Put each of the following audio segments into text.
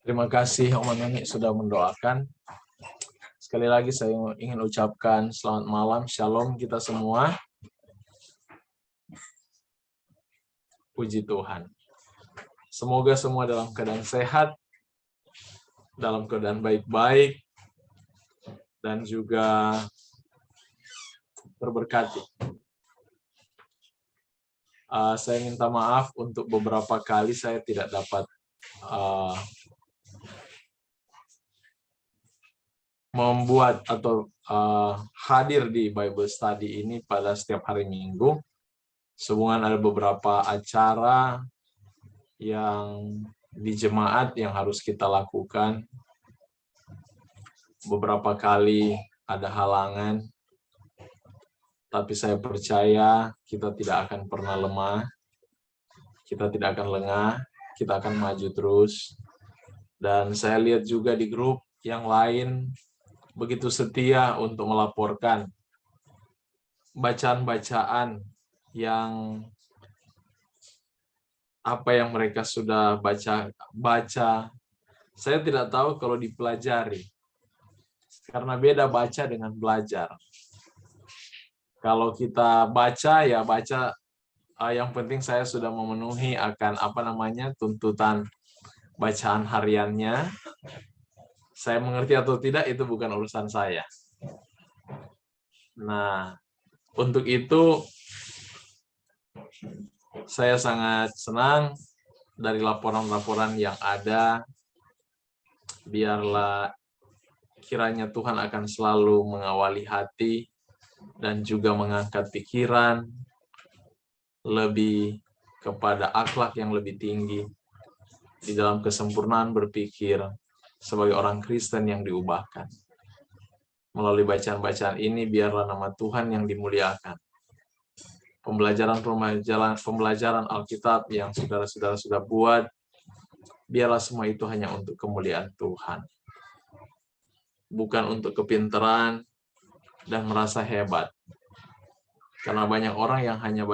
Terima kasih Om Neni sudah mendoakan. Sekali lagi saya ingin ucapkan selamat malam, shalom kita semua. Puji Tuhan. Semoga semua dalam keadaan sehat, dalam keadaan baik-baik, dan juga terberkati. Saya minta maaf untuk beberapa kali saya tidak dapat membuat atau hadir di Bible Study ini pada setiap hari Minggu. Sehubungan ada beberapa acara yang di jemaat yang harus kita lakukan. Beberapa kali ada halangan, tapi saya percaya kita tidak akan pernah lemah, kita tidak akan lengah, kita akan maju terus. Dan saya lihat juga di grup yang lain begitu setia untuk melaporkan bacaan-bacaan yang apa yang mereka sudah baca. Saya tidak tahu kalau dipelajari, karena beda baca dengan belajar. Kalau kita baca, ya baca, yang penting saya sudah memenuhi akan tuntutan bacaan hariannya. Saya mengerti atau tidak, itu bukan urusan saya. Nah, untuk itu saya sangat senang dari laporan-laporan yang ada. Biarlah kiranya Tuhan akan selalu mengawali hati dan juga mengangkat pikiran lebih kepada akhlak yang lebih tinggi di dalam kesempurnaan berpikir sebagai orang Kristen yang diubahkan. Melalui bacaan-bacaan ini biarlah nama Tuhan yang dimuliakan. Pembelajaran Alkitab yang saudara-saudara sudah buat, biarlah semua itu hanya untuk kemuliaan Tuhan. Bukan untuk kepintaran dan merasa hebat. Karena banyak orang yang hanya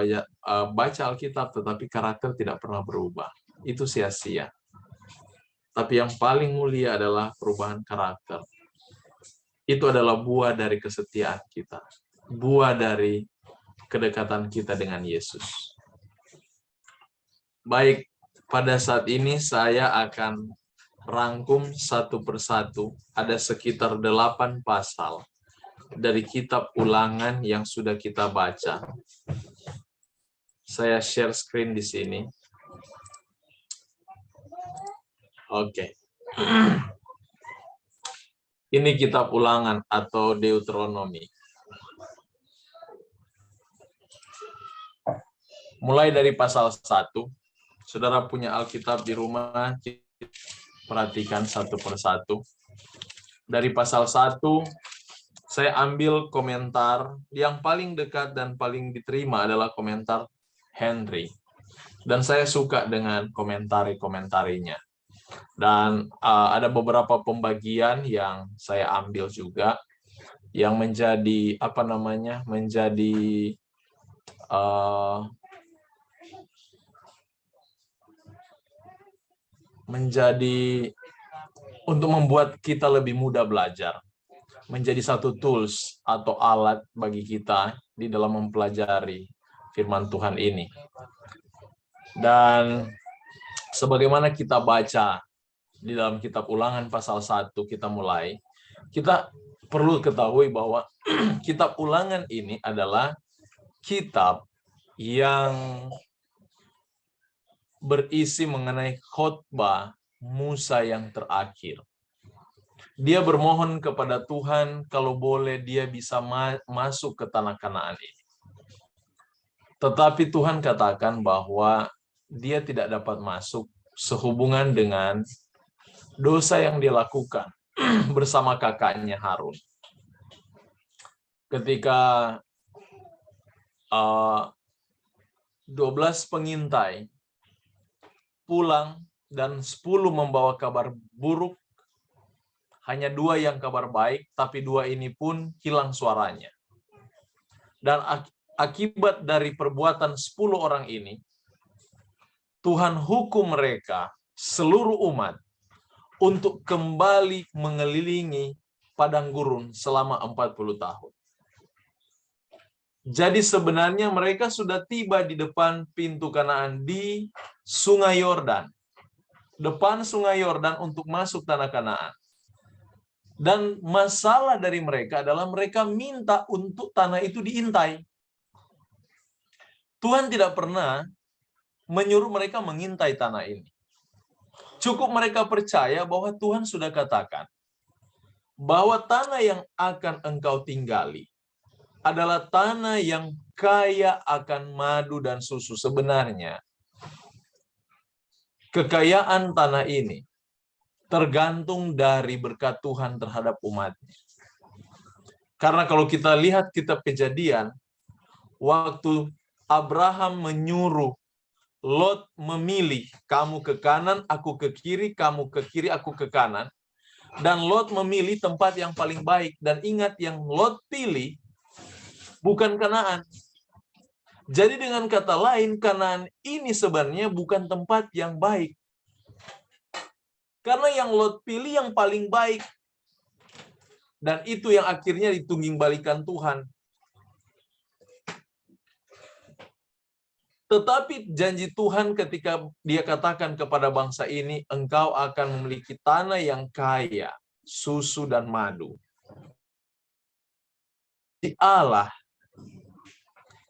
baca Alkitab tetapi karakter tidak pernah berubah. Itu sia-sia. Tapi yang paling mulia adalah perubahan karakter. Itu adalah buah dari kesetiaan kita. Buah dari kedekatan kita dengan Yesus. Baik, pada saat ini saya akan rangkum satu persatu. Ada sekitar 8 pasal dari kitab Ulangan yang sudah kita baca. Saya share screen di sini. Oke. Ini kitab Ulangan atau Deuteronomi. Mulai dari pasal 1. Saudara punya Alkitab di rumah, perhatikan satu persatu. Dari pasal 1, saya ambil komentar yang paling dekat dan paling diterima adalah komentar Henry. Dan saya suka dengan komentarinya. Dan ada beberapa pembagian yang saya ambil juga yang menjadi menjadi untuk membuat kita lebih mudah belajar, menjadi satu tools atau alat bagi kita di dalam mempelajari firman Tuhan ini. Dan sebagaimana kita baca di dalam kitab Ulangan pasal 1, kita mulai, kita perlu ketahui bahwa kitab Ulangan ini adalah kitab yang berisi mengenai khotbah Musa yang terakhir. Dia bermohon kepada Tuhan kalau boleh dia bisa masuk ke tanah Kanaan ini. Tetapi Tuhan katakan bahwa dia tidak dapat masuk sehubungan dengan dosa yang dia lakukan bersama kakaknya Harun. Ketika 12 pengintai pulang dan 10 membawa kabar buruk, hanya 2 yang kabar baik, tapi 2 ini pun hilang suaranya. Dan akibat dari perbuatan 10 orang ini, Tuhan hukum mereka, seluruh umat, untuk kembali mengelilingi padang gurun selama 40 tahun. Jadi sebenarnya mereka sudah tiba di depan pintu Kanaan di Sungai Yordan. Depan Sungai Yordan untuk masuk tanah Kanaan. Dan masalah dari mereka adalah mereka minta untuk tanah itu diintai. Tuhan tidak pernah menyuruh mereka mengintai tanah ini. Cukup mereka percaya bahwa Tuhan sudah katakan bahwa tanah yang akan engkau tinggali adalah tanah yang kaya akan madu dan susu. Sebenarnya, kekayaan tanah ini tergantung dari berkat Tuhan terhadap umatnya. Karena kalau kita lihat kitab Kejadian, waktu Abraham menyuruh Lot memilih, kamu ke kanan, aku ke kiri, kamu ke kiri, aku ke kanan. Dan Lot memilih tempat yang paling baik. Dan ingat, yang Lot pilih bukan Kanaan. Jadi dengan kata lain, Kanaan ini sebenarnya bukan tempat yang baik. Karena yang Lot pilih yang paling baik. Dan itu yang akhirnya ditungging-balikan Tuhan. Tetapi janji Tuhan ketika dia katakan kepada bangsa ini, engkau akan memiliki tanah yang kaya, susu dan madu. Allah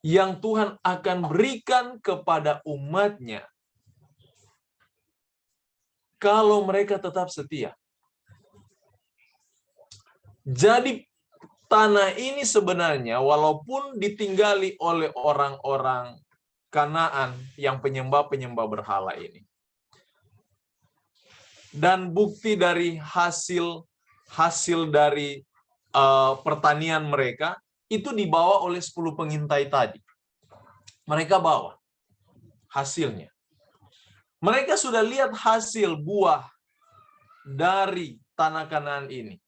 yang Tuhan akan berikan kepada umatnya kalau mereka tetap setia. Jadi tanah ini sebenarnya walaupun ditinggali oleh orang-orang Kanaan yang penyembah-penyembah berhala ini. Dan bukti dari hasil dari pertanian mereka itu dibawa oleh 10 pengintai tadi. Mereka bawa hasilnya. Mereka sudah lihat hasil buah dari tanah Kanaan ini.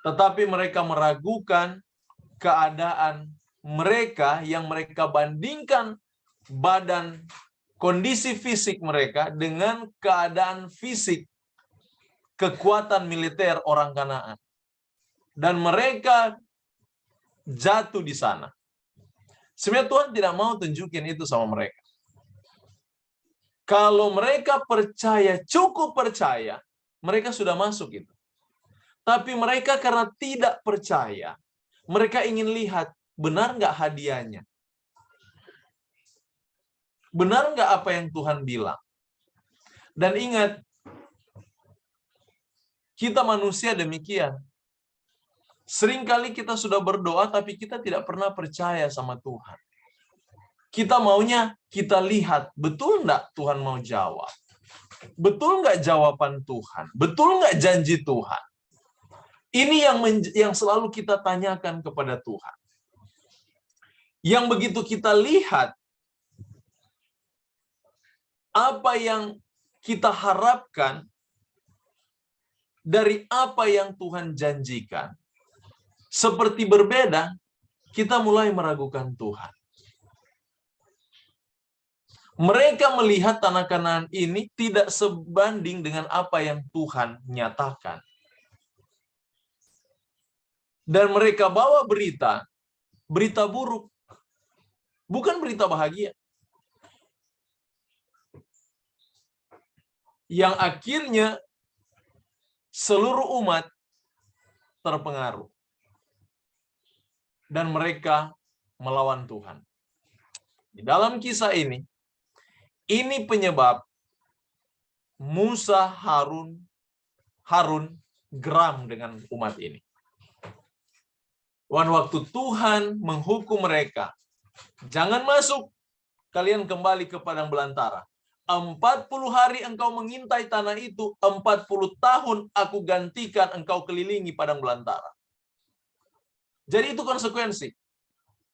Tetapi mereka meragukan keadaan mereka yang mereka bandingkan badan kondisi fisik mereka dengan keadaan fisik kekuatan militer orang Kanaan. Dan mereka jatuh di sana. Sebenarnya Tuhan tidak mau tunjukin itu sama mereka. Kalau mereka percaya, cukup percaya, mereka sudah masuk itu. Tapi mereka karena tidak percaya, mereka ingin lihat, benar nggak hadiahnya? Benar nggak apa yang Tuhan bilang? Dan ingat, kita manusia demikian. Seringkali kita sudah berdoa, tapi kita tidak pernah percaya sama Tuhan. Kita maunya kita lihat, betul nggak Tuhan mau jawab? Betul nggak jawaban Tuhan? Betul nggak janji Tuhan? Ini yang selalu kita tanyakan kepada Tuhan. Yang begitu kita lihat, apa yang kita harapkan dari apa yang Tuhan janjikan, seperti berbeda, kita mulai meragukan Tuhan. Mereka melihat tanah Kanaan ini tidak sebanding dengan apa yang Tuhan nyatakan. Dan mereka bawa berita buruk. Bukan berita bahagia. Yang akhirnya seluruh umat terpengaruh. Dan mereka melawan Tuhan. Di dalam kisah ini penyebab Musa Harun geram dengan umat ini. Waktu Tuhan menghukum mereka, jangan masuk, kalian kembali ke padang belantara. 40 hari engkau mengintai tanah itu, 40 tahun aku gantikan engkau kelilingi padang belantara. Jadi itu konsekuensi.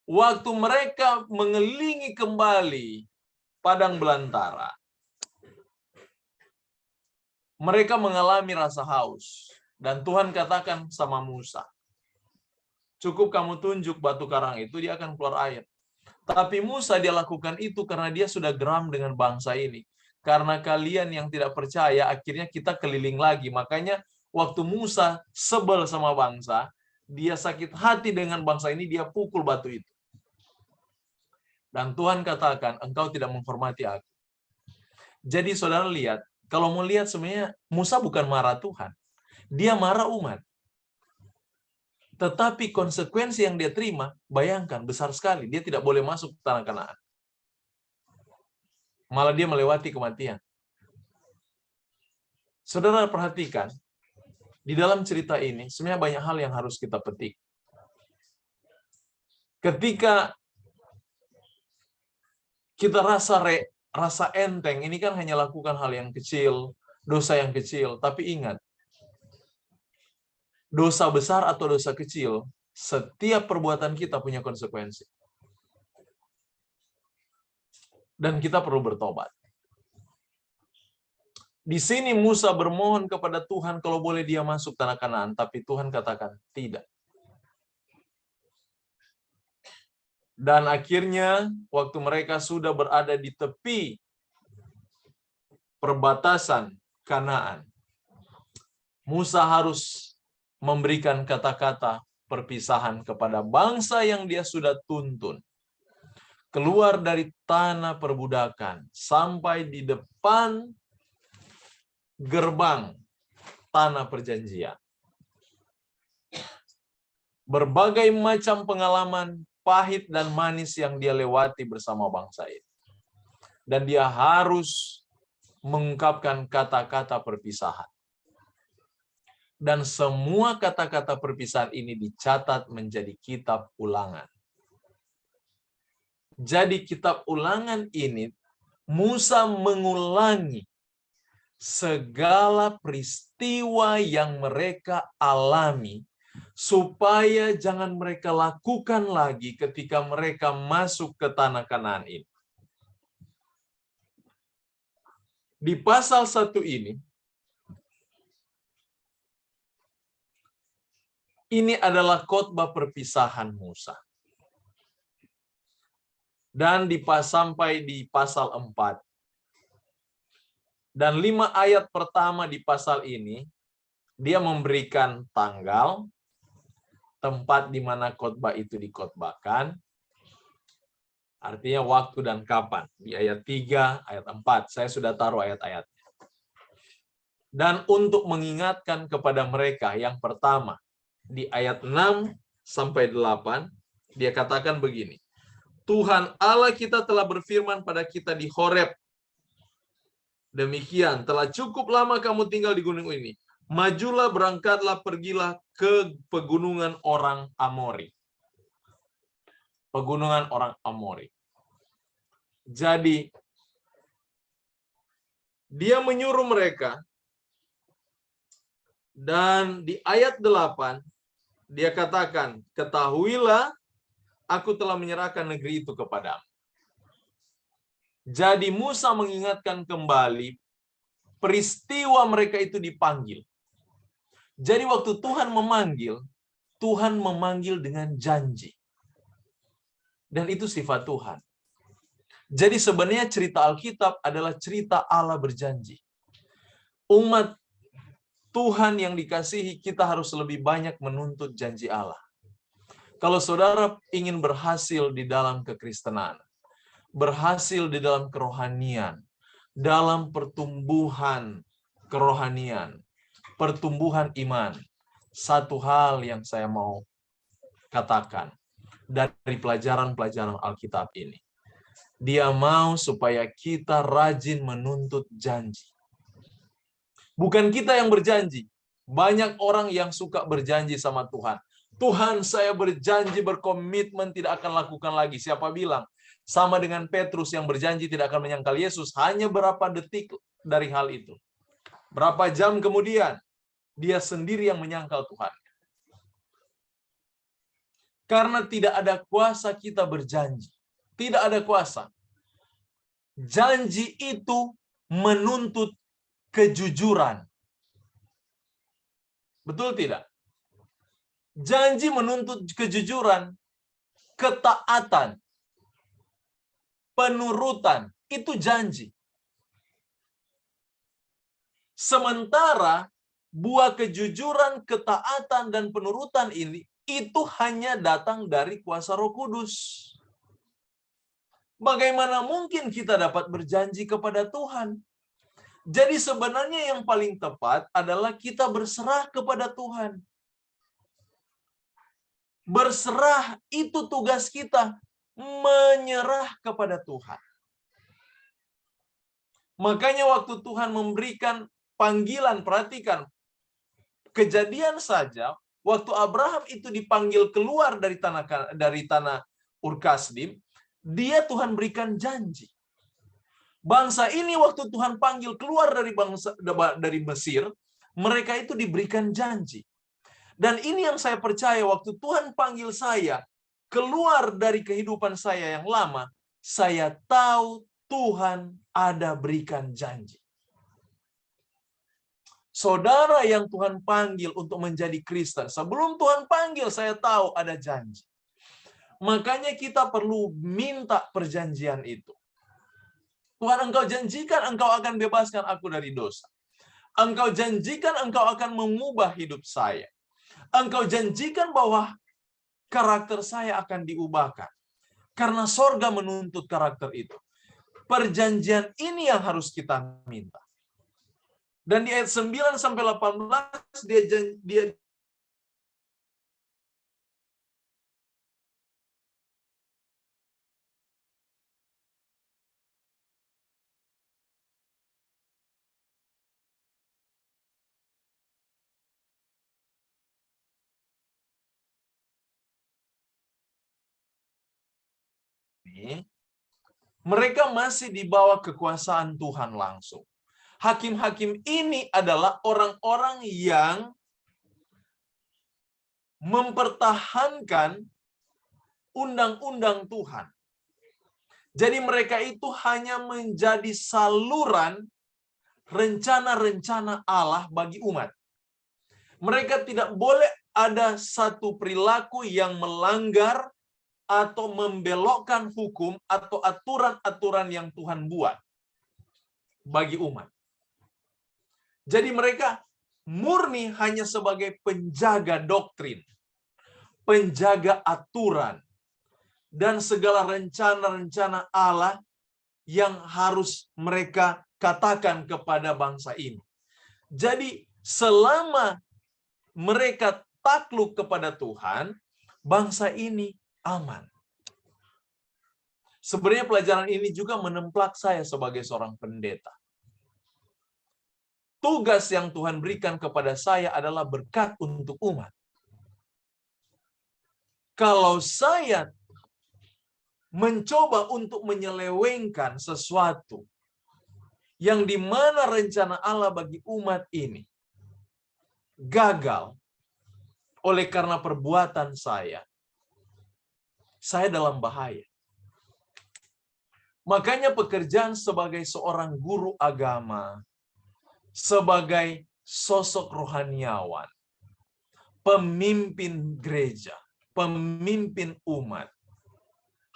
Waktu mereka mengelilingi kembali padang belantara, mereka mengalami rasa haus. Dan Tuhan katakan sama Musa, cukup kamu tunjuk batu karang itu, dia akan keluar air. Tapi Musa dia lakukan itu karena dia sudah geram dengan bangsa ini. Karena kalian yang tidak percaya, akhirnya kita keliling lagi. Makanya waktu Musa sebel sama bangsa, dia sakit hati dengan bangsa ini, dia pukul batu itu. Dan Tuhan katakan, engkau tidak menghormati aku. Jadi saudara lihat, kalau mau lihat sebenarnya Musa bukan marah Tuhan. Dia marah umat. Tetapi konsekuensi yang dia terima, bayangkan, besar sekali. Dia tidak boleh masuk ke tanah Kanaan. Malah dia melewati kematian. Saudara perhatikan, di dalam cerita ini sebenarnya banyak hal yang harus kita petik. Ketika kita rasa enteng, ini kan hanya lakukan hal yang kecil, dosa yang kecil. Tapi ingat, dosa besar atau dosa kecil, setiap perbuatan kita punya konsekuensi. Dan kita perlu bertobat. Di sini Musa bermohon kepada Tuhan kalau boleh dia masuk tanah Kanaan, tapi Tuhan katakan tidak. Dan akhirnya waktu mereka sudah berada di tepi perbatasan Kanaan, Musa harus memberikan kata-kata perpisahan kepada bangsa yang dia sudah tuntun. Keluar dari tanah perbudakan sampai di depan gerbang tanah perjanjian. Berbagai macam pengalaman pahit dan manis yang dia lewati bersama bangsa ini. Dan dia harus mengungkapkan kata-kata perpisahan. Dan semua kata-kata perpisahan ini dicatat menjadi kitab ulangan. Jadi kitab ulangan ini, Musa mengulangi segala peristiwa yang mereka alami, supaya jangan mereka lakukan lagi ketika mereka masuk ke tanah Kanaan ini. Di pasal 1 ini adalah khotbah perpisahan Musa. Dan sampai di pasal 4. Dan 5 ayat pertama di pasal ini, dia memberikan tanggal, tempat di mana khotbah itu dikhotbahkan, artinya waktu dan kapan. Di ayat 3, ayat 4, saya sudah taruh ayat-ayatnya. Dan untuk mengingatkan kepada mereka, yang pertama, di ayat 6 sampai 8, dia katakan begini, Tuhan Allah kita telah berfirman pada kita di Horeb, demikian, telah cukup lama kamu tinggal di gunung ini. Majulah, berangkatlah, pergilah ke pegunungan orang Amori. Pegunungan orang Amori. Jadi, dia menyuruh mereka, dan di ayat 8, dia katakan, ketahuilah, aku telah menyerahkan negeri itu kepadamu. Jadi Musa mengingatkan kembali peristiwa mereka itu dipanggil. Jadi waktu Tuhan memanggil dengan janji. Dan itu sifat Tuhan. Jadi sebenarnya cerita Alkitab adalah cerita Allah berjanji. Umat Tuhan yang dikasihi, kita harus lebih banyak menuntut janji Allah. Kalau saudara ingin berhasil di dalam kekristenan, berhasil di dalam kerohanian, dalam pertumbuhan kerohanian, pertumbuhan iman, satu hal yang saya mau katakan dari pelajaran-pelajaran Alkitab ini. Dia mau supaya kita rajin menuntut janji. Bukan kita yang berjanji. Banyak orang yang suka berjanji sama Tuhan. Tuhan, saya berjanji, berkomitmen tidak akan lakukan lagi. Siapa bilang? Sama dengan Petrus yang berjanji tidak akan menyangkal Yesus. Hanya berapa detik dari hal itu. Berapa jam kemudian, dia sendiri yang menyangkal Tuhan. Karena tidak ada kuasa kita berjanji. Tidak ada kuasa. Janji itu menuntut kejujuran. Betul tidak? Janji menuntut kejujuran, ketaatan, penurutan. Itu janji. Sementara buah kejujuran, ketaatan, dan penurutan ini itu hanya datang dari kuasa Roh Kudus. Bagaimana mungkin kita dapat berjanji kepada Tuhan? Jadi sebenarnya yang paling tepat adalah kita berserah kepada Tuhan. Berserah itu tugas kita, menyerah kepada Tuhan. Makanya waktu Tuhan memberikan panggilan, perhatikan, Kejadian saja, waktu Abraham itu dipanggil keluar dari tanah Ur Kasdim, dia Tuhan berikan janji. Bangsa ini waktu Tuhan panggil keluar dari Mesir, mereka itu diberikan janji. Dan ini yang saya percaya, waktu Tuhan panggil saya keluar dari kehidupan saya yang lama, saya tahu Tuhan ada berikan janji. Saudara yang Tuhan panggil untuk menjadi Kristen, sebelum Tuhan panggil, saya tahu ada janji. Makanya kita perlu minta perjanjian itu. Tuhan, Engkau janjikan Engkau akan bebaskan aku dari dosa. Engkau janjikan Engkau akan mengubah hidup saya. Engkau janjikan bahwa karakter saya akan diubahkan. Karena sorga menuntut karakter itu. Perjanjian ini yang harus kita minta. Dan di ayat 9-18 dia mereka masih di bawah kekuasaan Tuhan langsung. Hakim-hakim ini adalah orang-orang yang mempertahankan undang-undang Tuhan. Jadi mereka itu hanya menjadi saluran rencana-rencana Allah bagi umat. Mereka tidak boleh ada satu perilaku yang melanggar atau membelokkan hukum atau aturan-aturan yang Tuhan buat bagi umat. Jadi mereka murni hanya sebagai penjaga doktrin, penjaga aturan, dan segala rencana-rencana Allah yang harus mereka katakan kepada bangsa ini. Jadi selama mereka takluk kepada Tuhan, bangsa ini aman. Sebenarnya pelajaran ini juga menemplak saya sebagai seorang pendeta. Tugas yang Tuhan berikan kepada saya adalah berkat untuk umat. Kalau saya mencoba untuk menyelewengkan sesuatu yang di mana rencana Allah bagi umat ini gagal oleh karena perbuatan saya dalam bahaya. Makanya pekerjaan sebagai seorang guru agama, sebagai sosok rohaniawan, pemimpin gereja, pemimpin umat,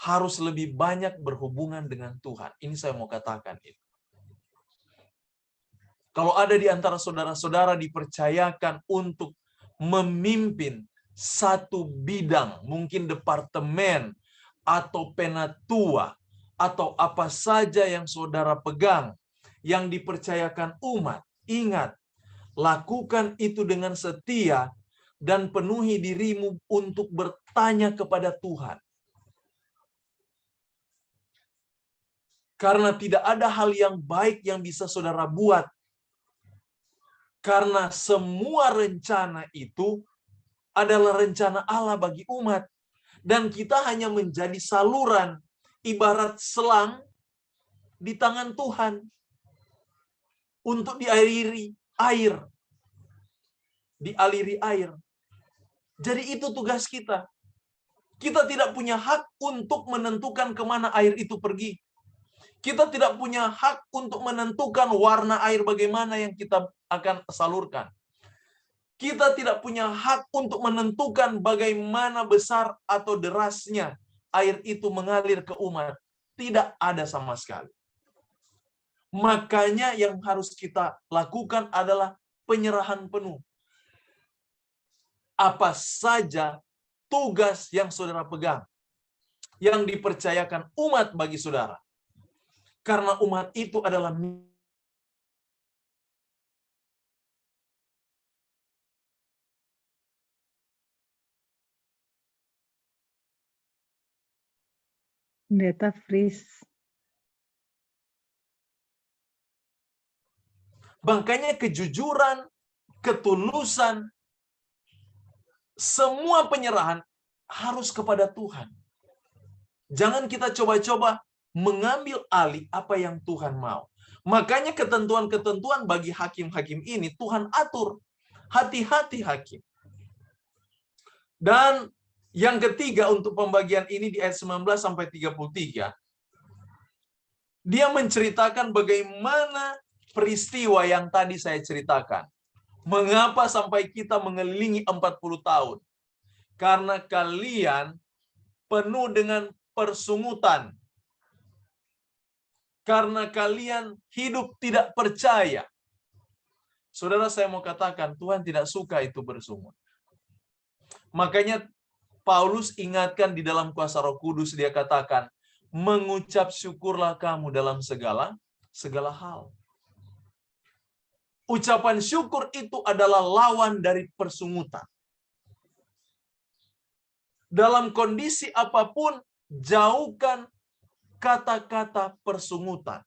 harus lebih banyak berhubungan dengan Tuhan. Ini saya mau katakan itu. Kalau ada di antara saudara-saudara dipercayakan untuk memimpin satu bidang, mungkin departemen, atau penatua, atau apa saja yang saudara pegang, yang dipercayakan umat, ingat, lakukan itu dengan setia, dan penuhi dirimu untuk bertanya kepada Tuhan. Karena tidak ada hal yang baik yang bisa saudara buat. Karena semua rencana itu adalah rencana Allah bagi umat. Dan kita hanya menjadi saluran, ibarat selang di tangan Tuhan untuk dialiri air. Dialiri air. Jadi itu tugas kita. Kita tidak punya hak untuk menentukan kemana air itu pergi. Kita tidak punya hak untuk menentukan warna air bagaimana yang kita akan salurkan. Kita tidak punya hak untuk menentukan bagaimana besar atau derasnya air itu mengalir ke umat. Tidak ada sama sekali. Makanya yang harus kita lakukan adalah penyerahan penuh. Apa saja tugas yang saudara pegang, yang dipercayakan umat bagi saudara. Karena umat itu adalah Data freeze. makanya kejujuran, ketulusan, semua penyerahan harus kepada Tuhan. Jangan kita coba-coba mengambil alih apa yang Tuhan mau. Makanya ketentuan-ketentuan bagi hakim-hakim ini Tuhan atur. Hati-hati hakim. Dan yang ketiga untuk pembagian ini di ayat 19 sampai 33, dia menceritakan bagaimana peristiwa yang tadi saya ceritakan. Mengapa sampai kita mengelilingi 40 tahun? Karena kalian penuh dengan persungutan. Karena kalian hidup tidak percaya. Saudara, saya mau katakan, Tuhan tidak suka itu bersungut. Makanya Paulus ingatkan di dalam kuasa Roh Kudus, dia katakan, mengucap syukurlah kamu dalam segala hal. Ucapan syukur itu adalah lawan dari persungutan. Dalam kondisi apapun, jauhkan kata-kata persungutan.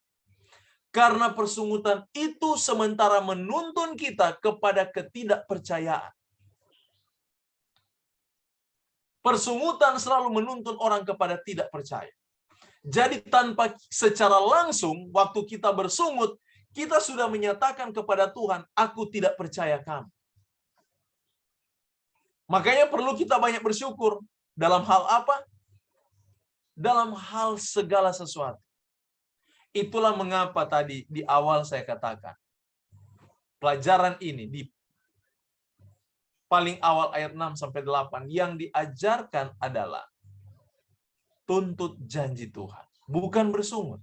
Karena persungutan itu sementara menuntun kita kepada ketidakpercayaan. Persungutan selalu menuntun orang kepada tidak percaya. Jadi tanpa secara langsung, waktu kita bersungut, kita sudah menyatakan kepada Tuhan, aku tidak percaya kamu. Makanya perlu kita banyak bersyukur. Dalam hal apa? Dalam hal segala sesuatu. Itulah mengapa tadi di awal saya katakan, pelajaran ini di paling awal ayat 6 sampai 8 yang diajarkan adalah tuntut janji Tuhan, bukan bersungut.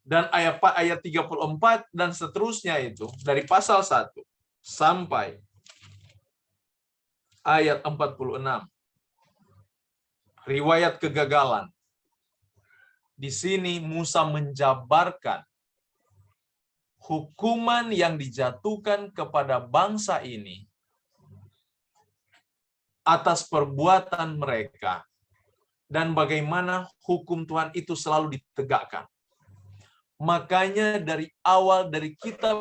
Dan ayat 34 dan seterusnya itu dari pasal 1 sampai ayat 46. Riwayat kegagalan. Di sini Musa menjabarkan hukuman yang dijatuhkan kepada bangsa ini atas perbuatan mereka dan bagaimana hukum Tuhan itu selalu ditegakkan. Makanya dari awal dari kita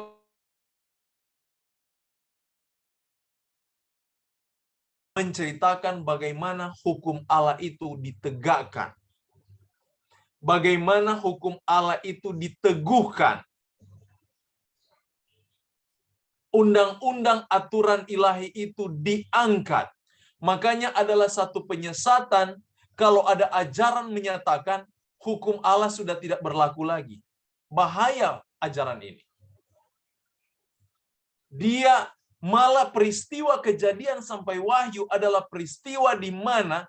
menceritakan bagaimana hukum Allah itu ditegakkan. Bagaimana hukum Allah itu diteguhkan. Undang-undang aturan ilahi itu diangkat. Makanya adalah satu penyesatan kalau ada ajaran menyatakan hukum Allah sudah tidak berlaku lagi. Bahaya ajaran ini. Dia malah peristiwa kejadian sampai Wahyu adalah peristiwa di mana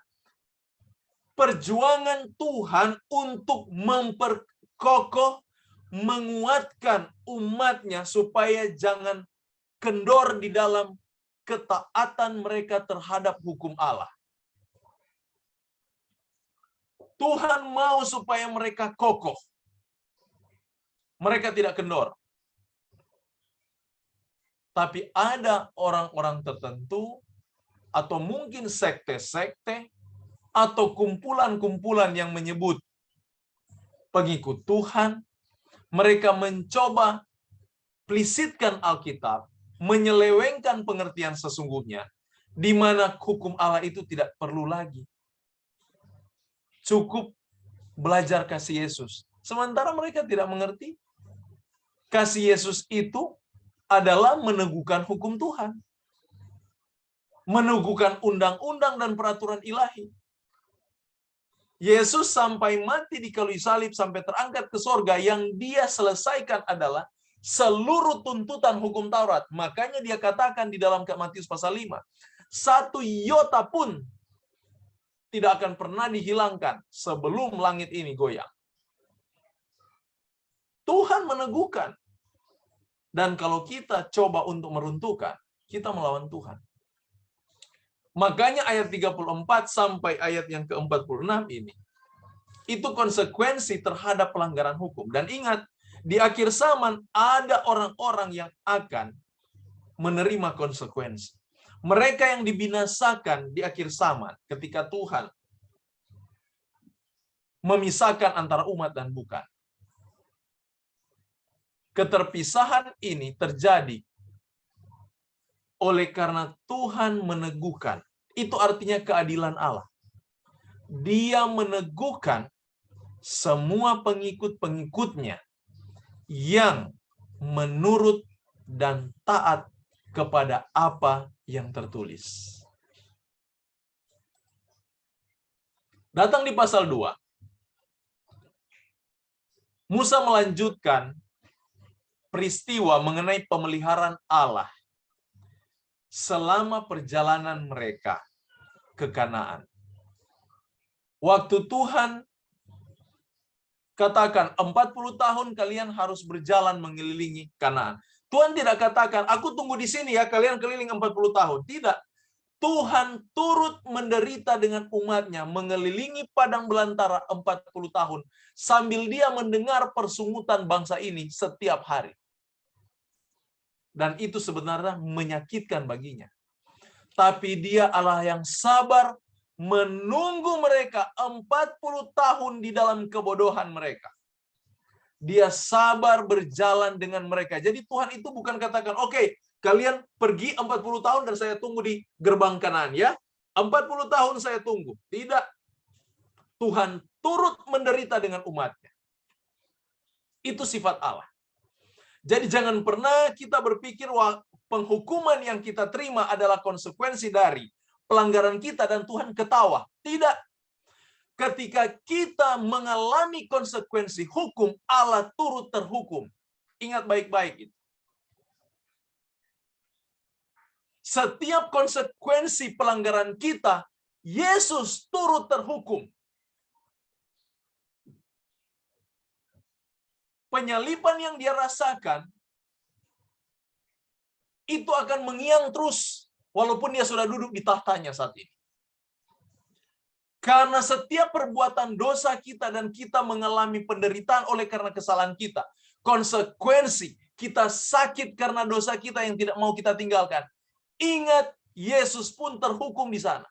perjuangan Tuhan untuk memperkokoh, menguatkan umatnya supaya jangan kendor di dalam ketaatan mereka terhadap hukum Allah. Tuhan mau supaya mereka kokoh. Mereka tidak kendor. Tapi ada orang-orang tertentu, atau mungkin sekte-sekte, atau kumpulan-kumpulan yang menyebut pengikut Tuhan, mereka mencoba plisitkan Alkitab, menyelewengkan pengertian sesungguhnya, di mana hukum Allah itu tidak perlu lagi. Cukup belajar kasih Yesus. Sementara mereka tidak mengerti, kasih Yesus itu adalah meneguhkan hukum Tuhan. Meneguhkan undang-undang dan peraturan ilahi. Yesus sampai mati di kayu salib, sampai terangkat ke sorga, yang dia selesaikan adalah seluruh tuntutan hukum Taurat. Makanya dia katakan di dalam Matius pasal 5, satu iota pun tidak akan pernah dihilangkan sebelum langit ini goyang. Tuhan meneguhkan. Dan kalau kita coba untuk meruntuhkan, kita melawan Tuhan. Makanya ayat 34 sampai ayat yang ke-46 ini, itu konsekuensi terhadap pelanggaran hukum. Dan ingat, di akhir zaman ada orang-orang yang akan menerima konsekuensi. Mereka yang dibinasakan di akhir zaman ketika Tuhan memisahkan antara umat dan bukan. Keterpisahan ini terjadi oleh karena Tuhan meneguhkan. Itu artinya keadilan Allah. Dia meneguhkan semua pengikut-pengikutnya yang menurut dan taat kepada apa yang tertulis. Datang di pasal 2. Musa melanjutkan peristiwa mengenai pemeliharaan Allah selama perjalanan mereka ke Kanaan. Waktu Tuhan katakan 40 tahun kalian harus berjalan mengelilingi Kanaan. Tuhan tidak katakan, aku tunggu di sini ya, kalian keliling 40 tahun. Tidak. Tuhan turut menderita dengan umatnya, mengelilingi padang belantara 40 tahun, sambil dia mendengar persungutan bangsa ini setiap hari. Dan itu sebenarnya menyakitkan baginya. Tapi dia Allah yang sabar, menunggu mereka 40 tahun di dalam kebodohan mereka. Dia sabar berjalan dengan mereka. Jadi Tuhan itu bukan katakan, oke, kalian pergi 40 tahun dan saya tunggu di gerbang Kanaan ya. 40 tahun saya tunggu. Tidak. Tuhan turut menderita dengan umatnya. Itu sifat Allah. Jadi jangan pernah kita berpikir penghukuman yang kita terima adalah konsekuensi dari pelanggaran kita dan Tuhan ketawa. Tidak. Ketika kita mengalami konsekuensi hukum, Allah turut terhukum. Ingat baik-baik itu. Setiap konsekuensi pelanggaran kita, Yesus turut terhukum. Penyaliban yang dia rasakan, itu akan mengiang terus, walaupun dia sudah duduk di tahtanya saat ini. Karena setiap perbuatan dosa kita dan kita mengalami penderitaan oleh karena kesalahan kita. Konsekuensi kita sakit karena dosa kita yang tidak mau kita tinggalkan. Ingat, Yesus pun terhukum di sana.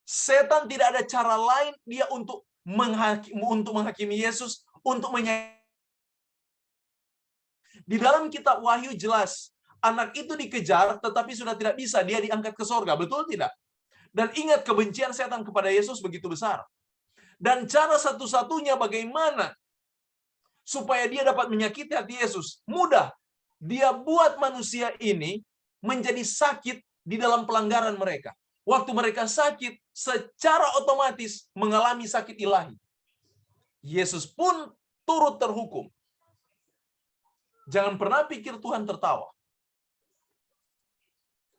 Setan tidak ada cara lain dia untuk menghakimi Yesus, untuk Di dalam kitab Wahyu jelas, anak itu dikejar tetapi sudah tidak bisa, dia diangkat ke sorga. Betul tidak? Dan ingat, kebencian setan kepada Yesus begitu besar. Dan cara satu-satunya bagaimana supaya dia dapat menyakiti hati Yesus? Mudah. Dia buat manusia ini menjadi sakit di dalam pelanggaran mereka. Waktu mereka sakit, secara otomatis mengalami sakit ilahi. Yesus pun turut terhukum. Jangan pernah pikir Tuhan tertawa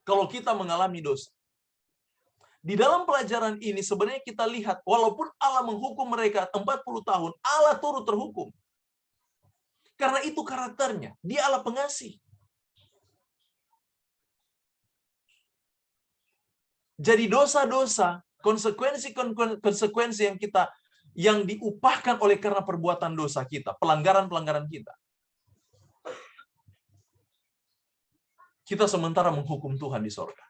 kalau kita mengalami dosa. Di dalam pelajaran ini sebenarnya kita lihat, walaupun Allah menghukum mereka 40 tahun, Allah turut terhukum. Karena itu karakternya, dia Allah pengasih. Jadi dosa-dosa, konsekuensi yang diupahkan oleh karena perbuatan dosa kita, pelanggaran-pelanggaran kita. Kita sementara menghukum Tuhan di sorga.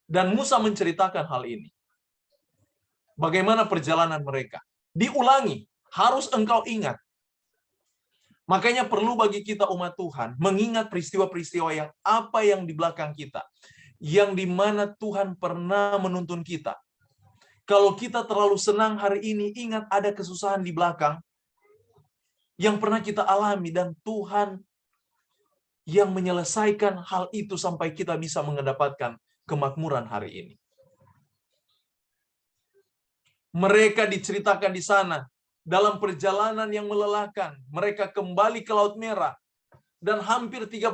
Dan Musa menceritakan hal ini. Bagaimana perjalanan mereka. Diulangi. Harus engkau ingat. Makanya perlu bagi kita umat Tuhan mengingat peristiwa-peristiwa yang di belakang kita. Yang dimana Tuhan pernah menuntun kita. Kalau kita terlalu senang hari ini, ingat ada kesusahan di belakang yang pernah kita alami. Dan Tuhan yang menyelesaikan hal itu sampai kita bisa mendapatkan kemakmuran hari ini. Mereka diceritakan di sana dalam perjalanan yang melelahkan. Mereka kembali ke Laut Merah dan hampir 38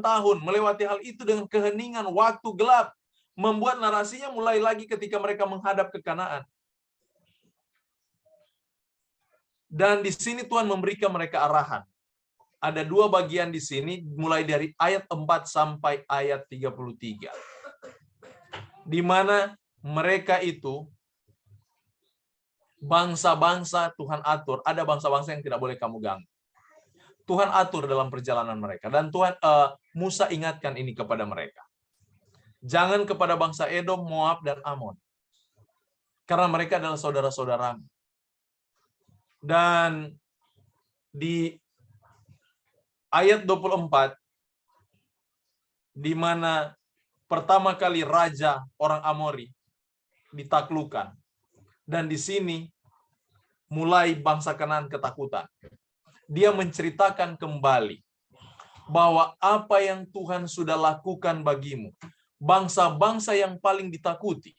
tahun melewati hal itu dengan keheningan, waktu gelap, membuat narasinya mulai lagi ketika mereka menghadap ke Kanaan. Dan di sini Tuhan memberikan mereka arahan. Ada 2 bagian di sini, mulai dari ayat 4 sampai ayat 33. Di mana mereka itu bangsa-bangsa Tuhan atur. Ada bangsa-bangsa yang tidak boleh kamu ganggu. Tuhan atur dalam perjalanan mereka. Dan Musa ingatkan ini kepada mereka. Jangan kepada bangsa Edom, Moab, dan Amon. Karena mereka adalah saudara-saudaramu. Dan di ayat 24, di mana pertama kali raja orang Amori ditaklukkan. Dan di sini mulai bangsa Kanaan ketakutan. Dia menceritakan kembali bahwa apa yang Tuhan sudah lakukan bagimu, bangsa-bangsa yang paling ditakuti,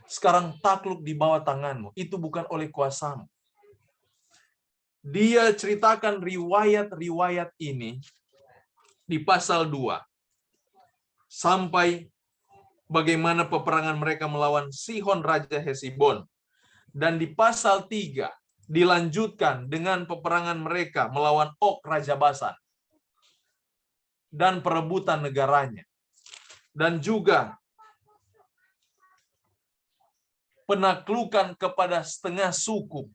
sekarang takluk di bawah tanganmu. Itu bukan oleh kuasamu. Dia ceritakan riwayat-riwayat ini di pasal 2. Sampai bagaimana peperangan mereka melawan Sihon Raja Hesibon. Dan di pasal 3 dilanjutkan dengan peperangan mereka melawan Og Raja Basan. Dan perebutan negaranya. Dan juga penaklukan kepada setengah suku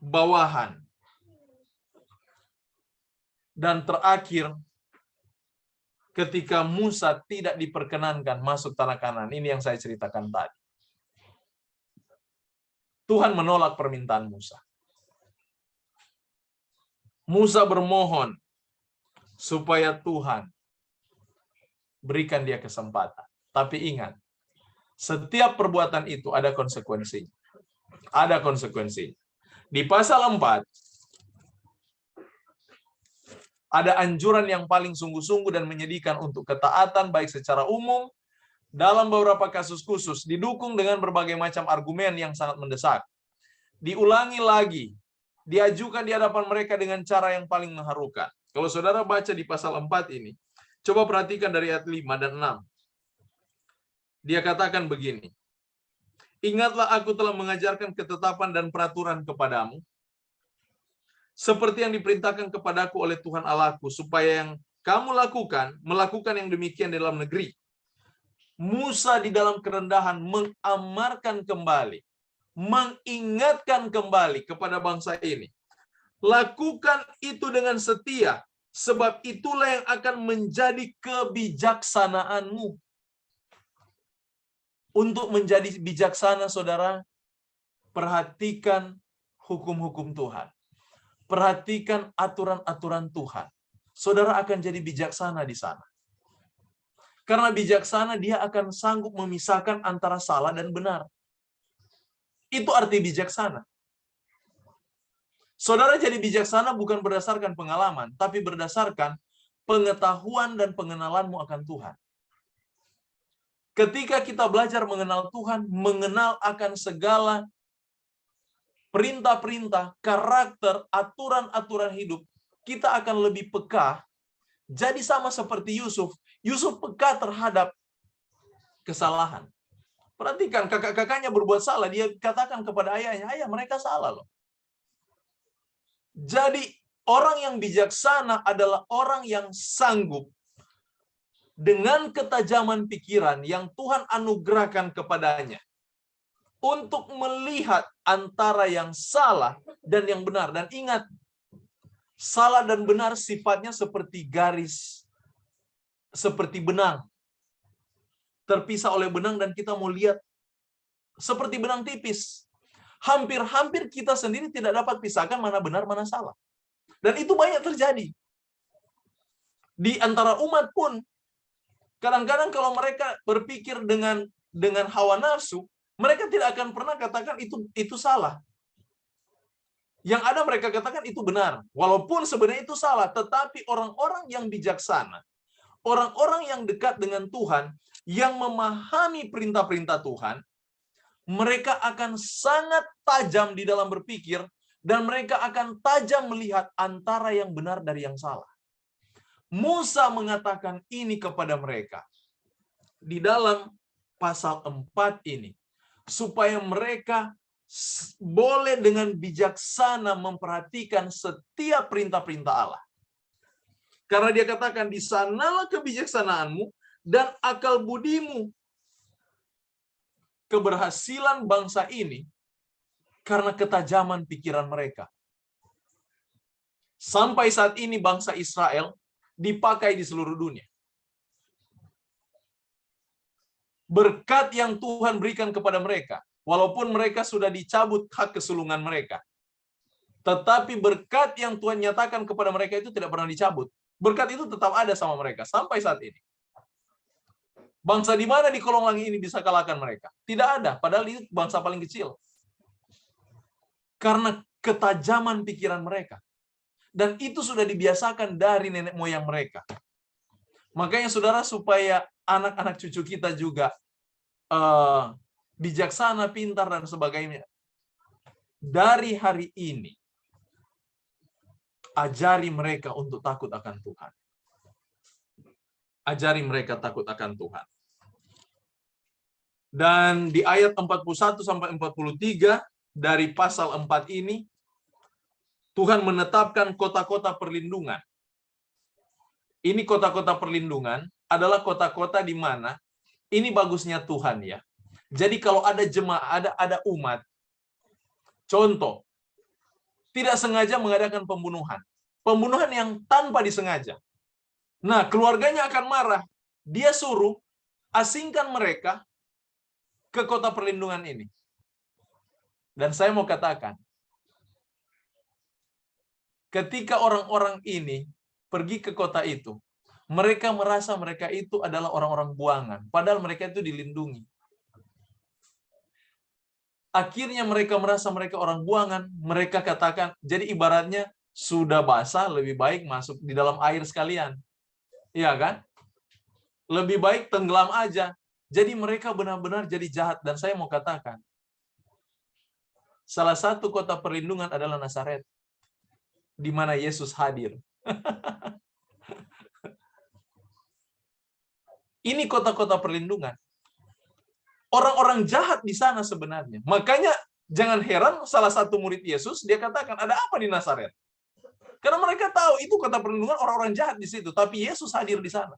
bawahan. Dan terakhir, ketika Musa tidak diperkenankan masuk tanah Kanaan, ini yang saya ceritakan tadi. Tuhan menolak permintaan Musa. Musa bermohon supaya Tuhan berikan dia kesempatan. Tapi ingat, setiap perbuatan itu ada konsekuensinya. Ada konsekuensinya. Di pasal 4, ada anjuran yang paling sungguh-sungguh dan menyedihkan untuk ketaatan baik secara umum, dalam beberapa kasus khusus, didukung dengan berbagai macam argumen yang sangat mendesak. Diulangi lagi, diajukan di hadapan mereka dengan cara yang paling mengharukan. Kalau saudara baca di pasal 4 ini, coba perhatikan dari ayat 5 dan 6. Dia katakan begini, ingatlah aku telah mengajarkan ketetapan dan peraturan kepadamu, seperti yang diperintahkan kepadaku oleh Tuhan Allahku, supaya yang kamu melakukan yang demikian dalam negeri. Musa di dalam kerendahan mengamarkan kembali, mengingatkan kembali kepada bangsa ini. Lakukan itu dengan setia, sebab itulah yang akan menjadi kebijaksanaanmu. Untuk menjadi bijaksana, saudara, perhatikan hukum-hukum Tuhan. Perhatikan aturan-aturan Tuhan. Saudara akan jadi bijaksana di sana. Karena bijaksana, dia akan sanggup memisahkan antara salah dan benar. Itu arti bijaksana. Saudara jadi bijaksana bukan berdasarkan pengalaman, tapi berdasarkan pengetahuan dan pengenalanmu akan Tuhan. Ketika kita belajar mengenal Tuhan, mengenal akan segala perintah-perintah, karakter, aturan-aturan hidup, kita akan lebih peka. Jadi sama seperti Yusuf. Yusuf peka terhadap kesalahan. Perhatikan, kakak-kakaknya berbuat salah, dia katakan kepada ayahnya, ayah mereka salah loh. Jadi orang yang bijaksana adalah orang yang sanggup dengan ketajaman pikiran yang Tuhan anugerahkan kepadanya untuk melihat antara yang salah dan yang benar. Dan ingat, salah dan benar sifatnya seperti garis, seperti benang. Terpisah oleh benang dan kita mau lihat seperti benang tipis. Hampir-hampir kita sendiri tidak dapat pisahkan mana benar, mana salah. Dan itu banyak terjadi. Di antara umat pun, kadang-kadang kalau mereka berpikir dengan hawa nafsu, mereka tidak akan pernah katakan itu salah. Yang ada mereka katakan itu benar. Walaupun sebenarnya itu salah. Tetapi orang-orang yang bijaksana, orang-orang yang dekat dengan Tuhan, yang memahami perintah-perintah Tuhan, mereka akan sangat tajam di dalam berpikir, dan mereka akan tajam melihat antara yang benar dari yang salah. Musa mengatakan ini kepada mereka di dalam pasal 4 ini, supaya mereka boleh dengan bijaksana memperhatikan setiap perintah-perintah Allah. Karena dia katakan, di sanalah kebijaksanaanmu dan akal budimu. Keberhasilan bangsa ini karena ketajaman pikiran mereka. Sampai saat ini bangsa Israel dipakai di seluruh dunia. Berkat yang Tuhan berikan kepada mereka, walaupun mereka sudah dicabut hak kesulungan mereka, tetapi berkat yang Tuhan nyatakan kepada mereka itu tidak pernah dicabut. Berkat itu tetap ada sama mereka sampai saat ini. Bangsa di mana di kolong langit ini bisa kalahkan mereka? Tidak ada, padahal itu bangsa paling kecil. Karena ketajaman pikiran mereka. Dan itu sudah dibiasakan dari nenek moyang mereka. Makanya saudara, supaya anak-anak cucu kita juga bijaksana, pintar, dan sebagainya. Dari hari ini, ajari mereka untuk takut akan Tuhan. Ajari mereka takut akan Tuhan. Dan di ayat 41 sampai 43 dari pasal 4 ini, Tuhan menetapkan kota-kota perlindungan. Ini kota-kota perlindungan adalah kota-kota di mana ini bagusnya Tuhan ya. Jadi kalau ada jemaah, ada umat, contoh, tidak sengaja mengadakan pembunuhan. Pembunuhan yang tanpa disengaja. Nah, keluarganya akan marah. Dia suruh asingkan mereka ke kota perlindungan ini. Dan saya mau katakan, ketika orang-orang ini pergi ke kota itu, mereka merasa mereka itu adalah orang-orang buangan, padahal mereka itu dilindungi. Akhirnya mereka merasa mereka orang buangan, mereka katakan, jadi ibaratnya sudah basah, lebih baik masuk di dalam air sekalian. Iya kan? Lebih baik tenggelam aja. Jadi mereka benar-benar jadi jahat. Dan saya mau katakan, salah satu kota perlindungan adalah Nazaret, di mana Yesus hadir. Ini kota-kota perlindungan. Orang-orang jahat di sana sebenarnya. Makanya jangan heran salah satu murid Yesus, dia katakan, ada apa di Nazaret? Karena mereka tahu itu kota perlindungan, orang-orang jahat di situ. Tapi Yesus hadir di sana.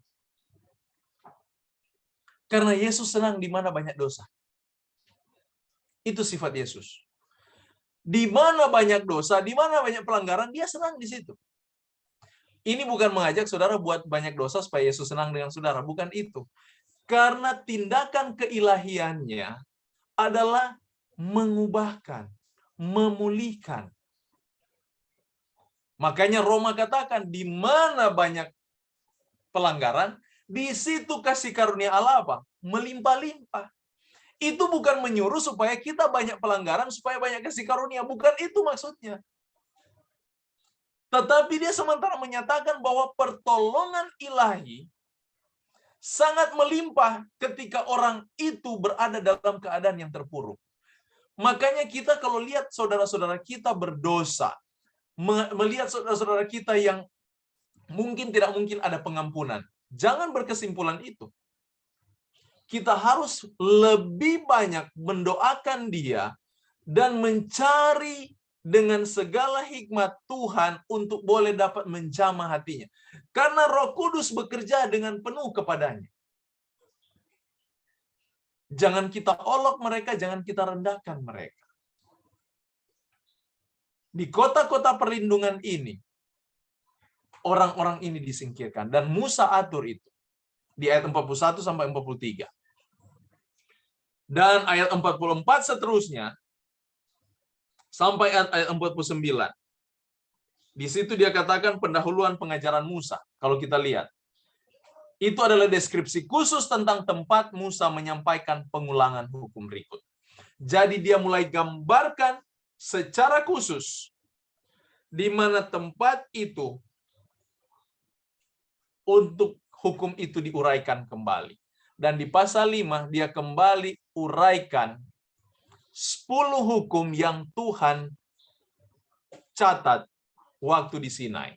Karena Yesus senang di mana banyak dosa. Itu sifat Yesus. Di mana banyak dosa, di mana banyak pelanggaran, dia senang di situ. Ini bukan mengajak saudara buat banyak dosa supaya Yesus senang dengan saudara. Bukan itu. Karena tindakan keilahiannya adalah mengubahkan, memulihkan. Makanya Roma katakan, di mana banyak pelanggaran, di situ kasih karunia Allah apa? Melimpah-limpah. Itu bukan menyuruh supaya kita banyak pelanggaran, supaya banyak kasih karunia. Bukan itu maksudnya. Tetapi dia sementara menyatakan bahwa pertolongan ilahi sangat melimpah ketika orang itu berada dalam keadaan yang terpuruk. Makanya kita kalau lihat saudara-saudara kita berdosa, melihat saudara-saudara kita yang mungkin tidak mungkin ada pengampunan, jangan berkesimpulan itu. Kita harus lebih banyak mendoakan dia dan mencari dengan segala hikmat Tuhan untuk boleh dapat menjamah hatinya. Karena Roh Kudus bekerja dengan penuh kepadanya. Jangan kita olok mereka, jangan kita rendahkan mereka. Di kota-kota perlindungan ini, orang-orang ini disingkirkan. Dan Musa atur itu. Di ayat 41 sampai 43. Dan ayat 44 seterusnya, sampai ayat 49. Di situ dia katakan pendahuluan pengajaran Musa. Kalau kita lihat. Itu adalah deskripsi khusus tentang tempat Musa menyampaikan pengulangan hukum berikut. Jadi dia mulai gambarkan secara khusus di mana tempat itu untuk hukum itu diuraikan kembali. Dan di pasal 5 dia kembali uraikan 10 hukum yang Tuhan catat waktu di Sinai.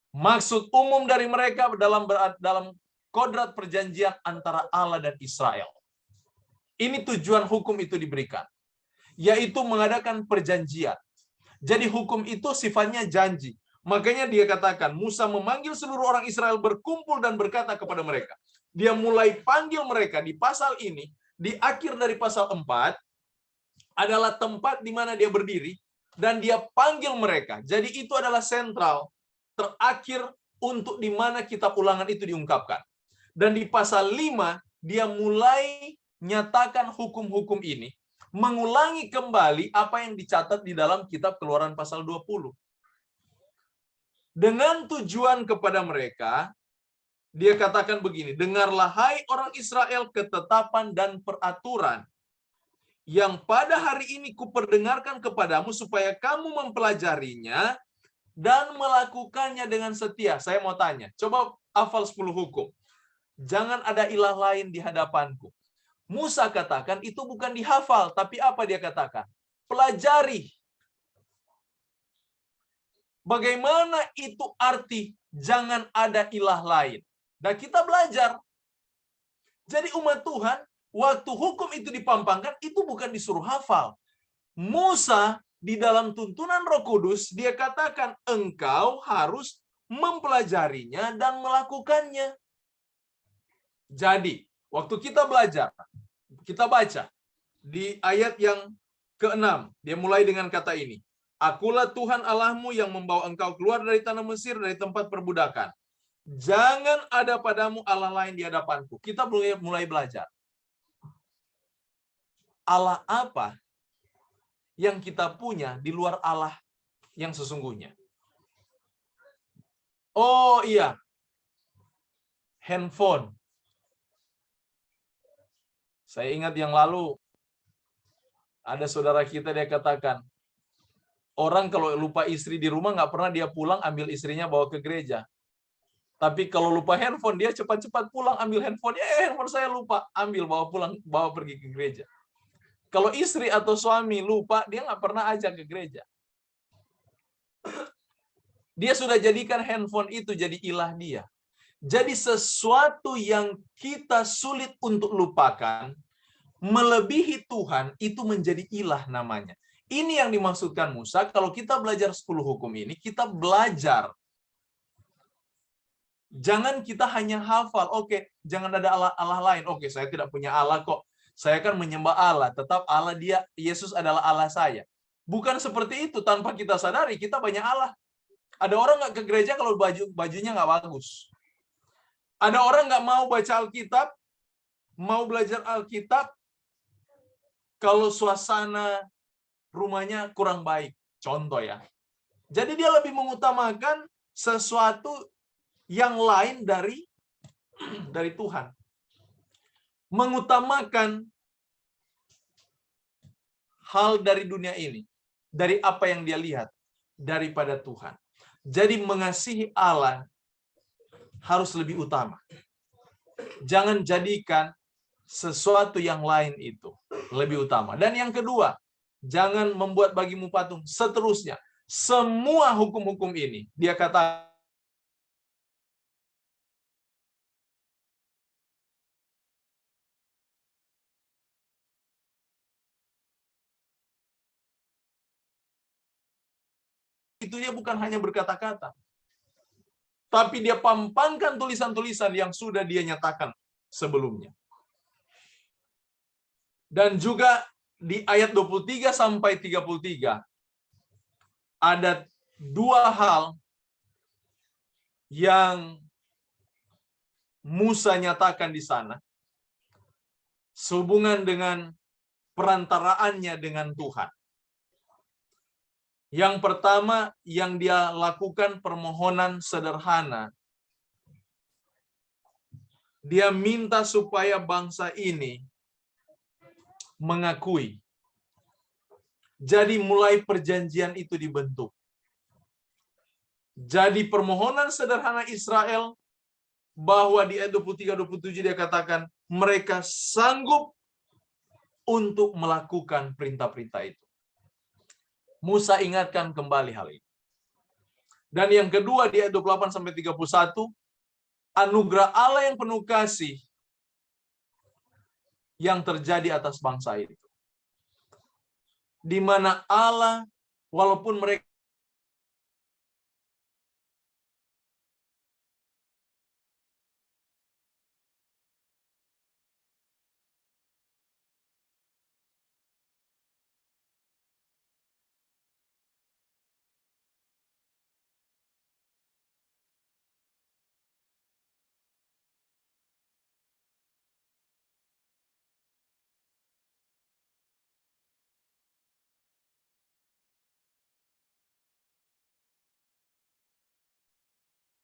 Maksud umum dari mereka dalam kodrat perjanjian antara Allah dan Israel. Ini tujuan hukum itu diberikan, yaitu mengadakan perjanjian. Jadi hukum itu sifatnya janji. Makanya dia katakan, Musa memanggil seluruh orang Israel berkumpul dan berkata kepada mereka. Dia mulai panggil mereka di pasal ini, di akhir dari pasal 4, adalah tempat di mana dia berdiri, dan dia panggil mereka. Jadi itu adalah sentral, terakhir untuk di mana kitab Ulangan itu diungkapkan. Dan di pasal 5, dia mulai nyatakan hukum-hukum ini, mengulangi kembali apa yang dicatat di dalam kitab Keluaran pasal 20. Dengan tujuan kepada mereka, dia katakan begini, dengarlah hai orang Israel ketetapan dan peraturan yang pada hari ini kuperdengarkan kepadamu supaya kamu mempelajarinya dan melakukannya dengan setia. Saya mau tanya, coba hafal 10 hukum. Jangan ada ilah lain di hadapanku. Musa katakan itu bukan dihafal, tapi apa dia katakan? Pelajari. Bagaimana itu arti jangan ada ilah lain? Dan kita belajar. Jadi umat Tuhan, waktu hukum itu dipampangkan, itu bukan disuruh hafal. Musa di dalam tuntunan Roh Kudus, dia katakan, engkau harus mempelajarinya dan melakukannya. Jadi, waktu kita belajar, kita baca di ayat yang ke-6, dia mulai dengan kata ini. Akulah Tuhan Allahmu yang membawa engkau keluar dari tanah Mesir, dari tempat perbudakan. Jangan ada padamu Allah lain di hadapanku. Kita mulai belajar. Allah apa yang kita punya di luar Allah yang sesungguhnya? Oh iya, handphone. Saya ingat yang lalu, ada saudara kita dia katakan, orang kalau lupa istri di rumah nggak pernah dia pulang ambil istrinya bawa ke gereja. Tapi kalau lupa handphone, dia cepat-cepat pulang ambil handphone. Handphone saya lupa, ambil bawa pulang, bawa pergi ke gereja. Kalau istri atau suami lupa, dia nggak pernah ajak ke gereja. Dia sudah jadikan handphone itu jadi ilah dia. Jadi sesuatu yang kita sulit untuk lupakan, melebihi Tuhan, itu menjadi ilah namanya. Ini yang dimaksudkan Musa, kalau kita belajar 10 hukum ini, kita belajar. Jangan kita hanya hafal, oke, jangan ada Allah lain. Oke, saya tidak punya Allah kok. Saya kan menyembah Allah, tetap Allah dia, Yesus adalah Allah saya. Bukan seperti itu, tanpa kita sadari, kita banyak Allah. Ada orang nggak ke gereja kalau bajunya nggak bagus. Ada orang nggak mau baca Alkitab, mau belajar Alkitab, kalau suasana rumahnya kurang baik. Contoh ya. Jadi dia lebih mengutamakan sesuatu yang lain dari Tuhan. Mengutamakan hal dari dunia ini, dari apa yang dia lihat, daripada Tuhan. Jadi mengasihi Allah harus lebih utama. Jangan jadikan sesuatu yang lain itu lebih utama. Dan yang kedua, jangan membuat bagimu patung. Seterusnya, semua hukum-hukum ini, dia kata itu dia bukan hanya berkata-kata, tapi dia pampangkan tulisan-tulisan yang sudah dia nyatakan sebelumnya. Dan juga di ayat 23 sampai 33 ada dua hal yang Musa nyatakan di sana sehubungan dengan perantaraannya dengan Tuhan. Yang pertama yang dia lakukan permohonan sederhana. Dia minta supaya bangsa ini mengakui. Jadi mulai perjanjian itu dibentuk. Jadi permohonan sederhana Israel bahwa di ayat 23-27 dia katakan mereka sanggup untuk melakukan perintah-perintah itu. Musa ingatkan kembali hal ini. Dan yang kedua di ayat 28-31, anugerah Allah yang penuh kasih yang terjadi atas bangsa itu. Di mana Allah, walaupun mereka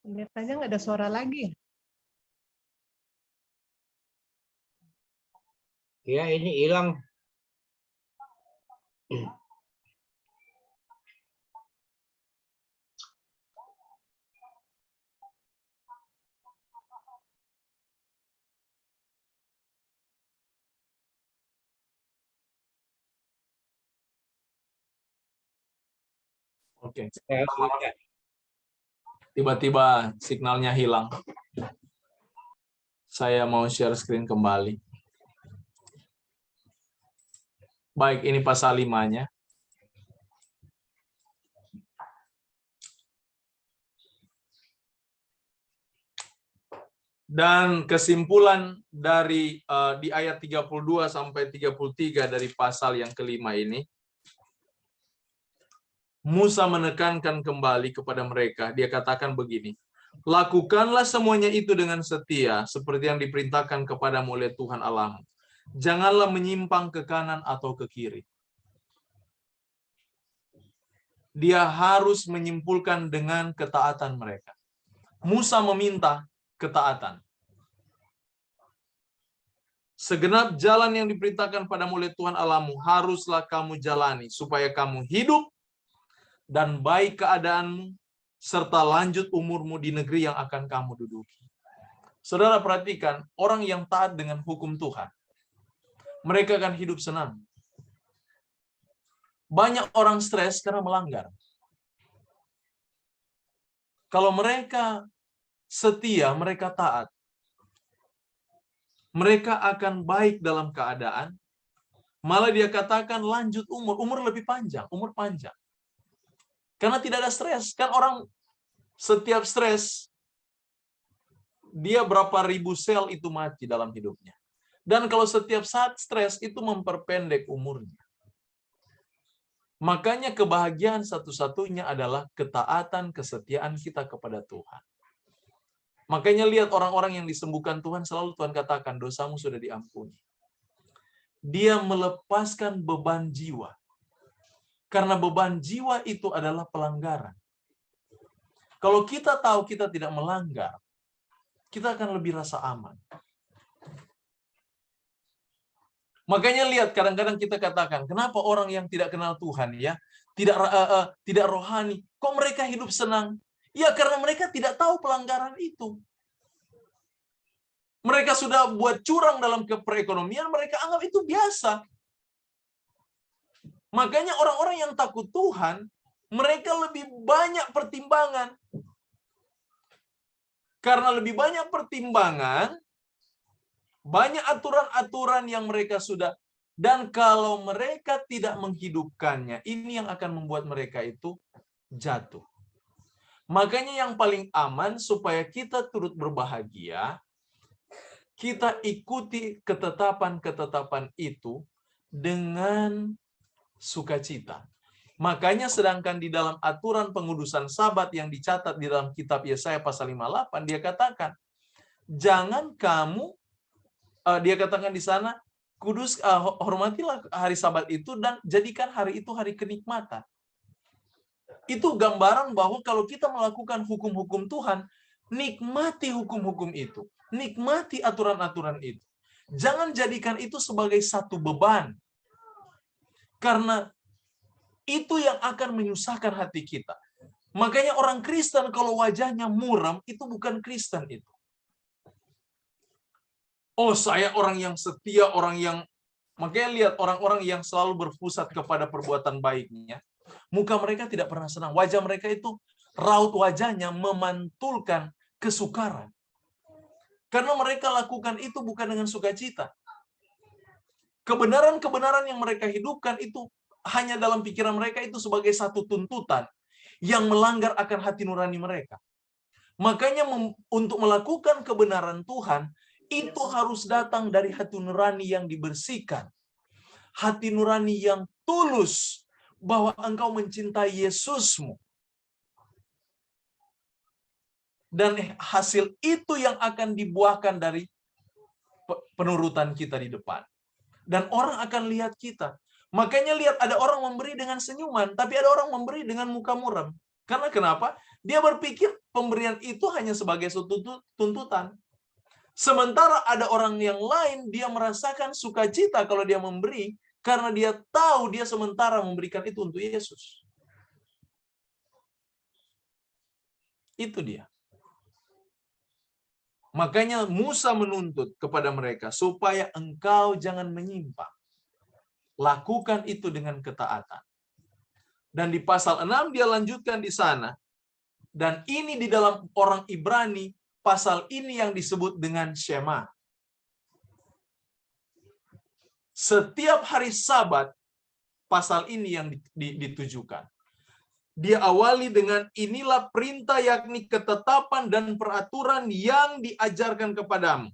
Pendetanya nggak ada suara lagi. Ya, ini hilang. Oke, Ya, tiba-tiba signalnya hilang. Saya mau share screen kembali. Baik, ini pasal 5-nya. Dan kesimpulan dari di ayat 32 sampai 33 dari pasal yang kelima ini, Musa menekankan kembali kepada mereka. Dia katakan begini, lakukanlah semuanya itu dengan setia, seperti yang diperintahkan kepadamu oleh Tuhan Allahmu. Janganlah menyimpang ke kanan atau ke kiri. Dia harus menyimpulkan dengan ketaatan mereka. Musa meminta ketaatan. Segenap jalan yang diperintahkan padamu oleh Tuhan Allahmu haruslah kamu jalani, supaya kamu hidup dan baik keadaanmu, serta lanjut umurmu di negeri yang akan kamu duduki. Saudara perhatikan, orang yang taat dengan hukum Tuhan, mereka akan hidup senang. Banyak orang stres karena melanggar. Kalau mereka setia, mereka taat, mereka akan baik dalam keadaan. Malah dia katakan lanjut umur lebih panjang, umur panjang. Karena tidak ada stres. Kan orang setiap stres, dia berapa ribu sel itu mati dalam hidupnya. Dan kalau setiap saat stres, itu memperpendek umurnya. Makanya kebahagiaan satu-satunya adalah ketaatan, kesetiaan kita kepada Tuhan. Makanya lihat orang-orang yang disembuhkan Tuhan, selalu Tuhan katakan, dosamu sudah diampuni. Dia melepaskan beban jiwa. Karena beban jiwa itu adalah pelanggaran. Kalau kita tahu kita tidak melanggar, kita akan lebih rasa aman. Makanya lihat, kadang-kadang kita katakan, kenapa orang yang tidak kenal Tuhan ya, tidak rohani, kok mereka hidup senang? Ya karena mereka tidak tahu pelanggaran itu. Mereka sudah buat curang dalam perekonomian, mereka anggap itu biasa. Makanya orang-orang yang takut Tuhan, mereka lebih banyak pertimbangan. Karena lebih banyak pertimbangan, banyak aturan-aturan yang mereka sudah, dan kalau mereka tidak menghidupkannya, ini yang akan membuat mereka itu jatuh. Makanya yang paling aman supaya kita turut berbahagia, kita ikuti ketetapan-ketetapan itu dengan sukacita. Makanya sedangkan di dalam aturan pengudusan Sabat yang dicatat di dalam kitab Yesaya pasal 58, dia katakan, jangan kamu, dia katakan di sana, kudus, hormatilah hari Sabat itu dan jadikan hari itu hari kenikmatan. Itu gambaran bahwa kalau kita melakukan hukum-hukum Tuhan, nikmati hukum-hukum itu. Nikmati aturan-aturan itu. Jangan jadikan itu sebagai satu beban. Karena itu yang akan menyusahkan hati kita. Makanya orang Kristen kalau wajahnya muram, itu bukan Kristen itu. Oh, saya orang yang setia, orang yang... Makanya lihat orang-orang yang selalu berpusat kepada perbuatan baiknya. Muka mereka tidak pernah senang. Wajah mereka itu, raut wajahnya memantulkan kesukaran. Karena mereka lakukan itu bukan dengan sukacita. Kebenaran-kebenaran yang mereka hidupkan itu hanya dalam pikiran mereka itu sebagai satu tuntutan yang melanggar akan hati nurani mereka. Makanya untuk melakukan kebenaran Tuhan, itu harus datang dari hati nurani yang dibersihkan. Hati nurani yang tulus, bahwa engkau mencintai Yesusmu. Dan hasil itu yang akan dibuahkan dari penurutan kita di depan. Dan orang akan lihat kita. Makanya lihat, ada orang memberi dengan senyuman, tapi ada orang memberi dengan muka muram. Karena kenapa? Dia berpikir pemberian itu hanya sebagai suatu tuntutan. Sementara ada orang yang lain, dia merasakan sukacita kalau dia memberi, karena dia tahu dia sementara memberikan itu untuk Yesus. Itu dia. Makanya Musa menuntut kepada mereka, supaya engkau jangan menyimpang. Lakukan itu dengan ketaatan. Dan di pasal 6 dia lanjutkan di sana. Dan ini di dalam orang Ibrani, pasal ini yang disebut dengan Shema. Setiap hari Sabat, pasal ini yang ditujukan. Dia awali dengan inilah perintah, yakni ketetapan dan peraturan yang diajarkan kepadamu.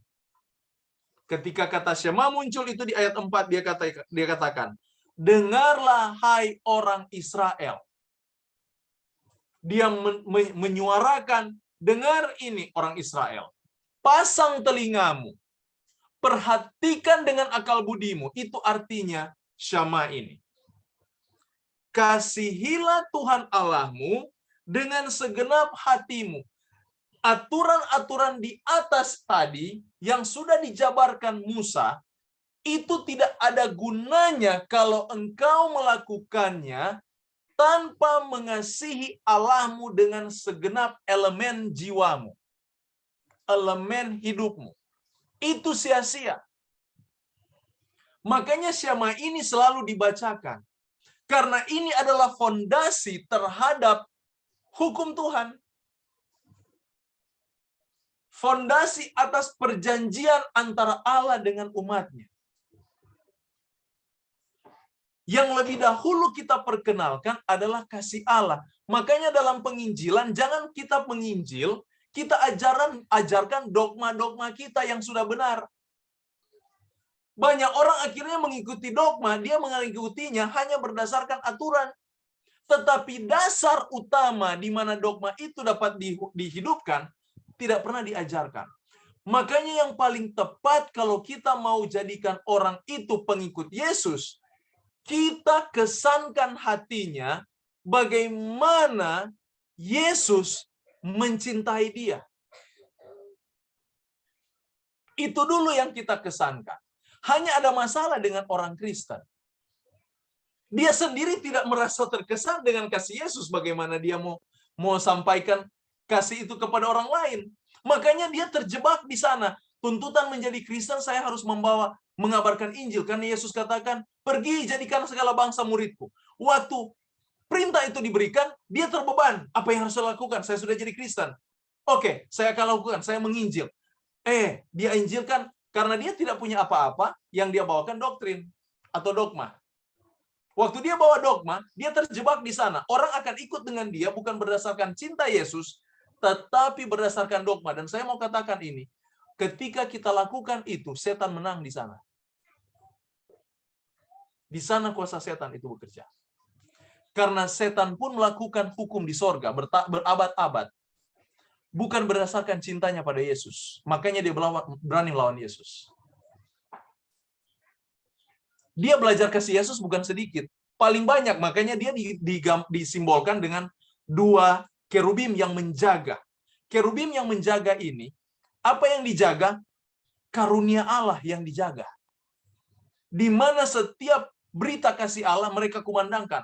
Ketika kata Shema muncul itu di ayat 4, dia katakan, dengarlah hai orang Israel. Dia menyuarakan, dengar ini orang Israel. Pasang telingamu. Perhatikan dengan akal budimu. Itu artinya Shema ini. Kasihilah Tuhan Allahmu dengan segenap hatimu. Aturan-aturan di atas tadi yang sudah dijabarkan Musa, itu tidak ada gunanya kalau engkau melakukannya tanpa mengasihi Allahmu dengan segenap elemen jiwamu, elemen hidupmu. Itu sia-sia. Makanya Shema ini selalu dibacakan. Karena ini adalah fondasi terhadap hukum Tuhan. Fondasi atas perjanjian antara Allah dengan umatnya. Yang lebih dahulu kita perkenalkan adalah kasih Allah. Makanya dalam penginjilan, jangan kita menginjil, kita ajarkan dogma-dogma kita yang sudah benar. Banyak orang akhirnya mengikuti dogma, dia mengikutinya hanya berdasarkan aturan. Tetapi dasar utama di mana dogma itu dapat dihidupkan, tidak pernah diajarkan. Makanya yang paling tepat kalau kita mau jadikan orang itu pengikut Yesus, kita kesankan hatinya bagaimana Yesus mencintai dia. Itu dulu yang kita kesankan. Hanya ada masalah dengan orang Kristen. Dia sendiri tidak merasa terkesan dengan kasih Yesus, bagaimana dia mau sampaikan kasih itu kepada orang lain. Makanya dia terjebak di sana. Tuntutan menjadi Kristen, saya harus mengabarkan Injil. Karena Yesus katakan, pergi jadikan segala bangsa muridku. Waktu perintah itu diberikan, dia terbeban. Apa yang harus saya lakukan? Saya sudah jadi Kristen. Oke, saya akan lakukan. Saya menginjil. Dia injilkan karena dia tidak punya apa-apa, yang dia bawakan doktrin atau dogma. Waktu dia bawa dogma, dia terjebak di sana. Orang akan ikut dengan dia bukan berdasarkan cinta Yesus, tetapi berdasarkan dogma. Dan saya mau katakan ini, ketika kita lakukan itu, setan menang di sana. Di sana kuasa setan itu bekerja. Karena setan pun melakukan hukum di sorga, berabad-abad. Bukan berdasarkan cintanya pada Yesus. Makanya dia berani melawan Yesus. Dia belajar kasih Yesus bukan sedikit. Paling banyak, makanya dia disimbolkan dengan 2 kerubim yang menjaga. Kerubim yang menjaga ini, apa yang dijaga? Karunia Allah yang dijaga. Di mana setiap berita kasih Allah mereka kumandangkan.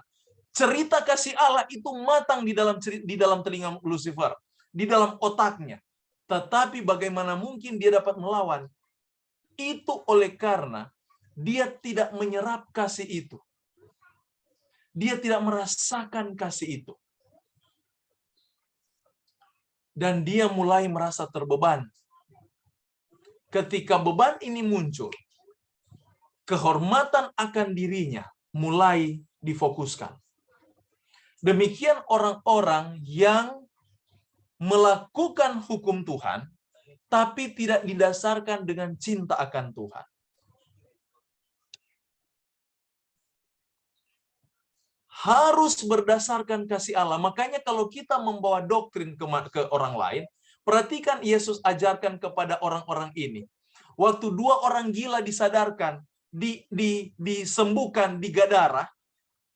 Cerita kasih Allah itu matang di dalam telinga Lucifer, di dalam otaknya. Tetapi bagaimana mungkin dia dapat melawan? Itu oleh karena dia tidak menyerap kasih itu. Dia tidak merasakan kasih itu. Dan dia mulai merasa terbeban. Ketika beban ini muncul, kehormatan akan dirinya mulai difokuskan. Demikian orang-orang yang melakukan hukum Tuhan, tapi tidak didasarkan dengan cinta akan Tuhan. Harus berdasarkan kasih Allah. Makanya kalau kita membawa doktrin ke orang lain, perhatikan Yesus ajarkan kepada orang-orang ini. Waktu 2 orang gila disadarkan, disembuhkan di Gadara,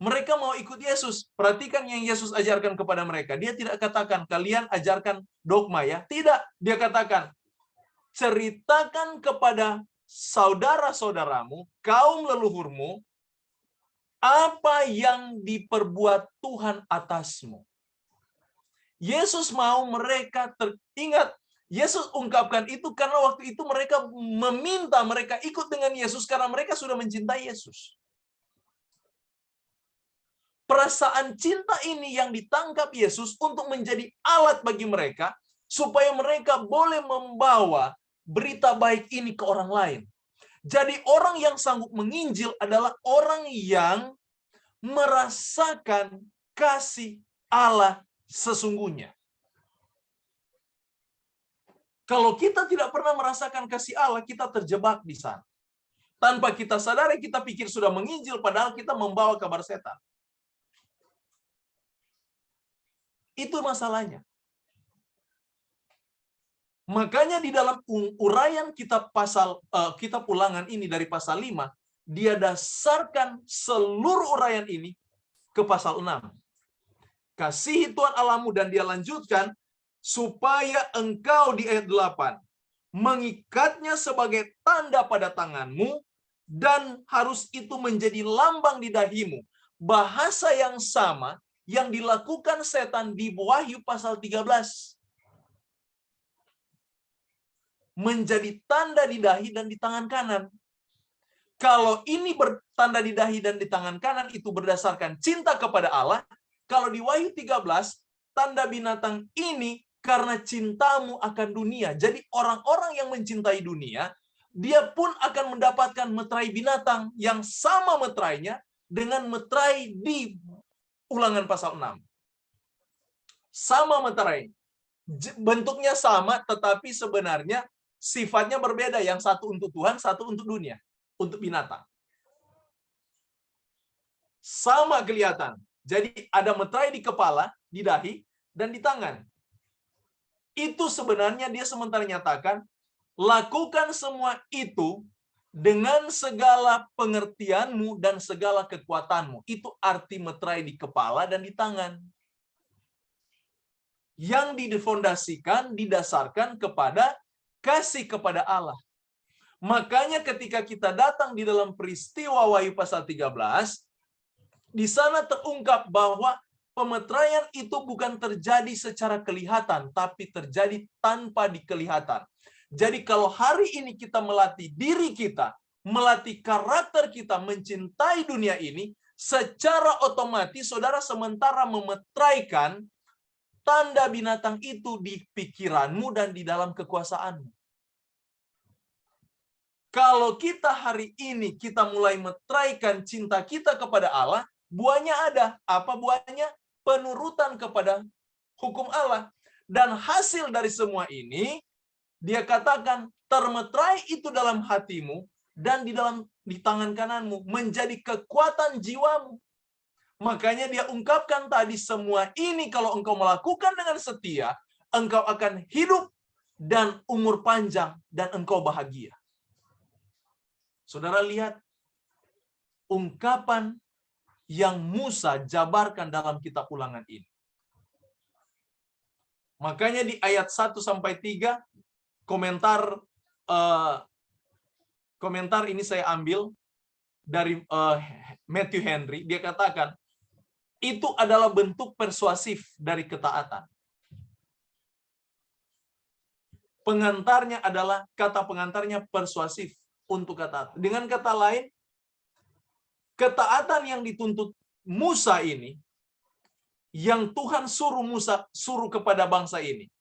mereka mau ikut Yesus. Perhatikan yang Yesus ajarkan kepada mereka. Dia tidak katakan, kalian ajarkan dogma ya. Tidak. Dia katakan, ceritakan kepada saudara-saudaramu, kaum leluhurmu, apa yang diperbuat Tuhan atasmu. Yesus mau mereka teringat. Yesus ungkapkan itu karena waktu itu mereka meminta mereka ikut dengan Yesus karena mereka sudah mencintai Yesus. Perasaan cinta ini yang ditangkap Yesus untuk menjadi alat bagi mereka, supaya mereka boleh membawa berita baik ini ke orang lain. Jadi orang yang sanggup menginjil adalah orang yang merasakan kasih Allah sesungguhnya. Kalau kita tidak pernah merasakan kasih Allah, kita terjebak di sana. Tanpa kita sadari, kita pikir sudah menginjil, padahal kita membawa kabar setan. Itu masalahnya. Makanya di dalam uraian kitab Ulangan ini dari pasal 5, dia dasarkan seluruh uraian ini ke pasal 6. Kasihi Tuhan Allahmu, dan dia lanjutkan, supaya engkau di ayat 8, mengikatnya sebagai tanda pada tanganmu, dan harus itu menjadi lambang di dahimu. Bahasa yang sama yang dilakukan setan di Wahyu pasal 13. Menjadi tanda di dahi dan di tangan kanan. Kalau ini bertanda di dahi dan di tangan kanan itu berdasarkan cinta kepada Allah. Kalau di Wahyu 13, tanda binatang ini karena cintamu akan dunia. Jadi orang-orang yang mencintai dunia, dia pun akan mendapatkan meterai binatang yang sama meterainya dengan meterai di Ulangan pasal 6. Sama meterai. Bentuknya sama, tetapi sebenarnya sifatnya berbeda. Yang satu untuk Tuhan, satu untuk dunia. Untuk binatang. Sama kelihatan. Jadi ada meterai di kepala, di dahi, dan di tangan. Itu sebenarnya dia sementara nyatakan, lakukan semua itu dengan segala pengertianmu dan segala kekuatanmu. Itu arti meterai di kepala dan di tangan. Yang difondasikan, didasarkan kepada kasih kepada Allah. Makanya ketika kita datang di dalam peristiwa Wahyu pasal 13, di sana terungkap bahwa pemeteraian itu bukan terjadi secara kelihatan, tapi terjadi tanpa dikelihatan. Jadi kalau hari ini kita melatih diri kita, melatih karakter kita mencintai dunia ini, secara otomatis saudara sementara memeteraikan tanda binatang itu di pikiranmu dan di dalam kekuasaanmu. Kalau kita hari ini kita mulai meteraikan cinta kita kepada Allah, buahnya ada. Apa buahnya? Penurutan kepada hukum Allah. Dan hasil dari semua ini, dia katakan, termeterai itu dalam hatimu dan di tangan kananmu, menjadi kekuatan jiwamu. Makanya dia ungkapkan tadi, semua ini kalau engkau melakukan dengan setia, engkau akan hidup dan umur panjang dan engkau bahagia. Saudara lihat ungkapan yang Musa jabarkan dalam kitab Ulangan ini. Makanya di ayat 1-3 komentar ini saya ambil dari Matthew Henry. Dia katakan itu adalah bentuk persuasif dari ketaatan. Pengantarnya adalah, kata pengantarnya persuasif untuk ketaatan. Dengan kata lain, ketaatan yang dituntut Musa ini, yang Tuhan suruh kepada bangsa ini,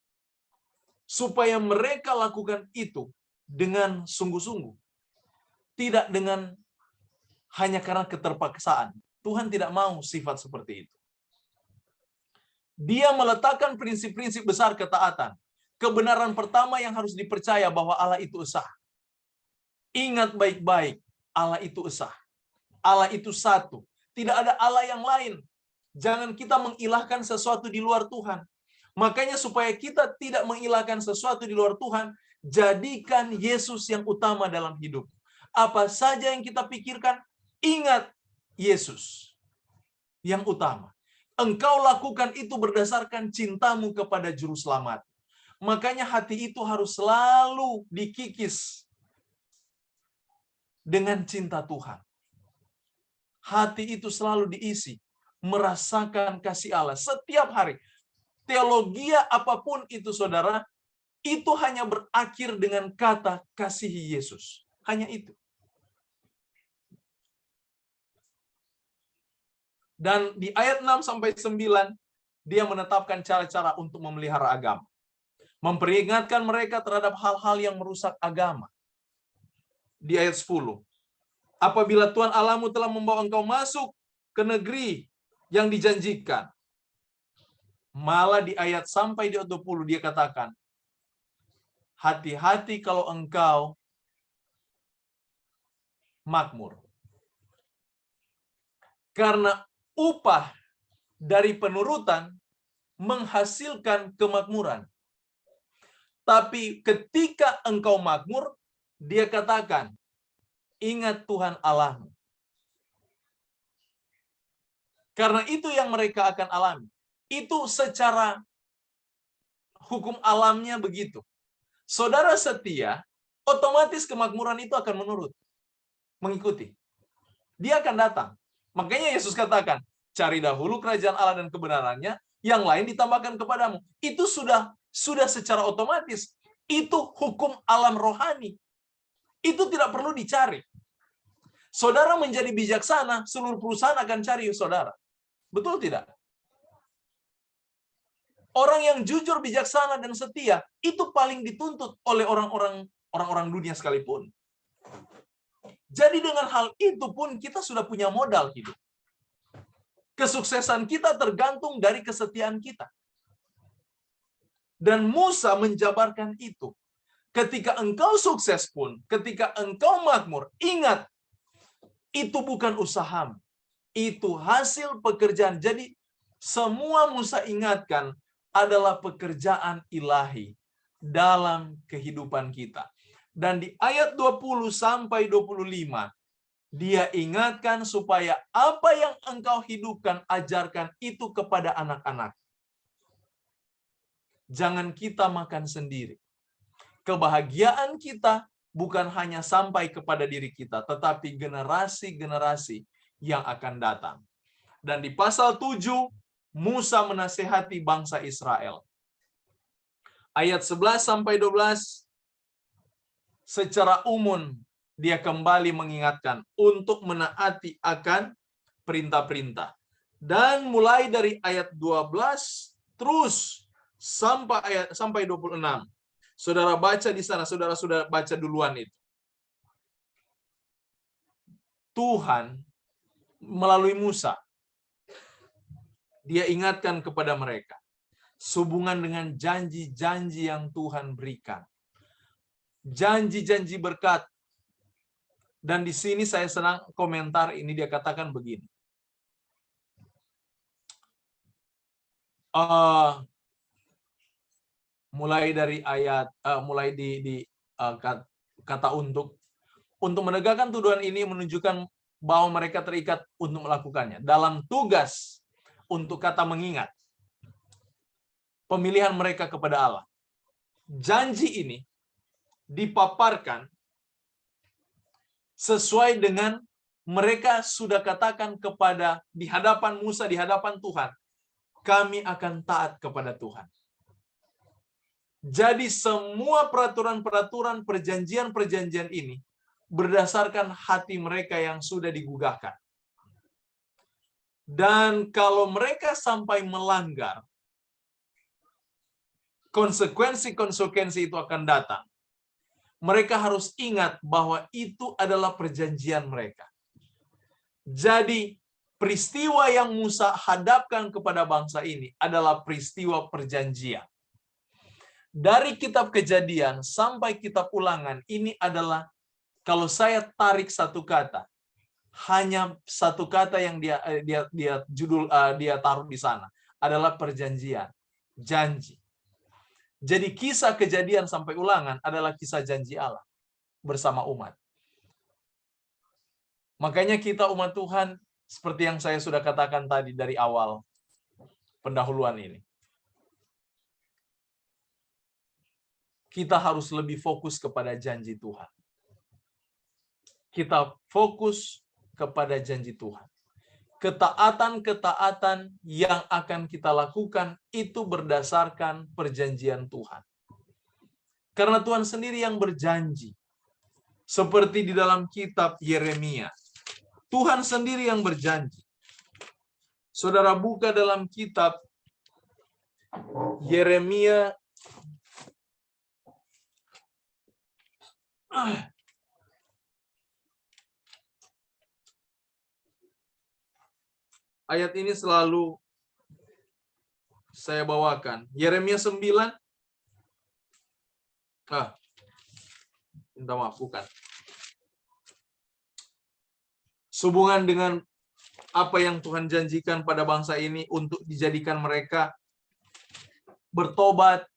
supaya mereka lakukan itu dengan sungguh-sungguh. Tidak dengan hanya karena keterpaksaan. Tuhan tidak mau sifat seperti itu. Dia meletakkan prinsip-prinsip besar ketaatan. Kebenaran pertama yang harus dipercaya bahwa Allah itu esa. Ingat baik-baik, Allah itu esa. Allah itu satu. Tidak ada Allah yang lain. Jangan kita mengilahkan sesuatu di luar Tuhan. Makanya supaya kita tidak mengilahkan sesuatu di luar Tuhan, jadikan Yesus yang utama dalam hidup. Apa saja yang kita pikirkan, ingat Yesus yang utama. Engkau lakukan itu berdasarkan cintamu kepada Juru Selamat. Makanya hati itu harus selalu dikikis dengan cinta Tuhan. Hati itu selalu diisi, merasakan kasih Allah setiap hari. Teologia apapun itu, saudara, itu hanya berakhir dengan kata kasihi Yesus. Hanya itu. Dan di ayat 6-9, dia menetapkan cara-cara untuk memelihara agama. Memperingatkan mereka terhadap hal-hal yang merusak agama. Di ayat 10. Apabila Tuhan Allahmu telah membawa engkau masuk ke negeri yang dijanjikan. Malah di ayat sampai di ayat 20 dia katakan, hati-hati kalau engkau makmur. Karena upah dari penurutan menghasilkan kemakmuran. Tapi ketika engkau makmur, dia katakan, ingat Tuhan Allahmu. Karena itu yang mereka akan alami. Itu secara hukum alamnya begitu. Saudara setia, otomatis kemakmuran itu akan menurut. Mengikuti. Dia akan datang. Makanya Yesus katakan, cari dahulu kerajaan Allah dan kebenarannya, yang lain ditambahkan kepadamu. Itu sudah secara otomatis. Itu hukum alam rohani. Itu tidak perlu dicari. Saudara menjadi bijaksana, seluruh perusahaan akan cari saudara. Betul tidak? Orang yang jujur, bijaksana, dan setia, itu paling dituntut oleh orang-orang dunia sekalipun. Jadi dengan hal itu pun kita sudah punya modal hidup. Kesuksesan kita tergantung dari kesetiaan kita. Dan Musa menjabarkan itu. Ketika engkau sukses pun, ketika engkau makmur, ingat, itu bukan usahamu. Itu hasil pekerjaan. Jadi semua Musa ingatkan adalah pekerjaan ilahi dalam kehidupan kita. Dan di ayat 20-25, dia ingatkan supaya apa yang engkau hidupkan, ajarkan itu kepada anak-anak. Jangan kita makan sendiri. Kebahagiaan kita bukan hanya sampai kepada diri kita, tetapi generasi-generasi yang akan datang. Dan di pasal 7, Musa menasihati bangsa Israel. Ayat 11-12, secara umum dia kembali mengingatkan untuk menaati akan perintah-perintah. Dan mulai dari ayat 12 terus sampai 26. Saudara baca di sana, saudara sudah baca duluan itu. Tuhan melalui Musa, dia ingatkan kepada mereka sehubungan dengan janji-janji yang Tuhan berikan. Janji-janji berkat. Dan di sini saya senang komentar ini, dia katakan begini. Mulai dari ayat, kata untuk menegakkan tuduhan ini menunjukkan bahwa mereka terikat untuk melakukannya. Dalam tugas untuk kata mengingat. Pemilihan mereka kepada Allah. Janji ini dipaparkan sesuai dengan mereka sudah katakan kepada di hadapan Musa, di hadapan Tuhan, kami akan taat kepada Tuhan. Jadi semua peraturan-peraturan, perjanjian-perjanjian ini berdasarkan hati mereka yang sudah digugahkan. Dan kalau mereka sampai melanggar, konsekuensi-konsekuensi itu akan datang. Mereka harus ingat bahwa itu adalah perjanjian mereka. Jadi peristiwa yang Musa hadapkan kepada bangsa ini adalah peristiwa perjanjian. Dari kitab Kejadian sampai kitab Ulangan, ini adalah, kalau saya tarik satu kata, hanya satu kata yang dia taruh di sana adalah perjanjian, janji. Jadi kisah Kejadian sampai Ulangan adalah kisah janji Allah bersama umat. Makanya kita umat Tuhan, seperti yang saya sudah katakan tadi dari awal pendahuluan ini, kita harus lebih fokus kepada janji Tuhan. Kita fokus kepada janji Tuhan. Ketaatan-ketaatan yang akan kita lakukan itu berdasarkan perjanjian Tuhan. Karena Tuhan sendiri yang berjanji. Seperti di dalam kitab Yeremia. Tuhan sendiri yang berjanji. Saudara buka dalam kitab Yeremia ayat ini selalu saya bawakan. Yeremia 9. Minta maaf, bukan. Sehubungan dengan apa yang Tuhan janjikan pada bangsa ini untuk dijadikan mereka bertobat.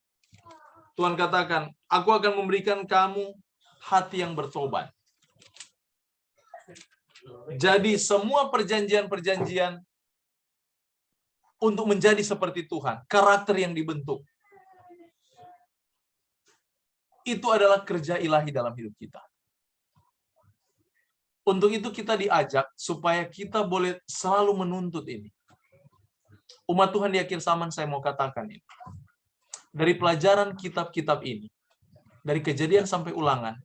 Tuhan katakan, aku akan memberikan kamu hati yang bertobat. Jadi semua perjanjian-perjanjian untuk menjadi seperti Tuhan, karakter yang dibentuk, itu adalah kerja ilahi dalam hidup kita. Untuk itu kita diajak supaya kita boleh selalu menuntut ini. Umat Tuhan di akhir zaman, saya mau katakan ini. Dari pelajaran kitab-kitab ini, dari Kejadian sampai Ulangan,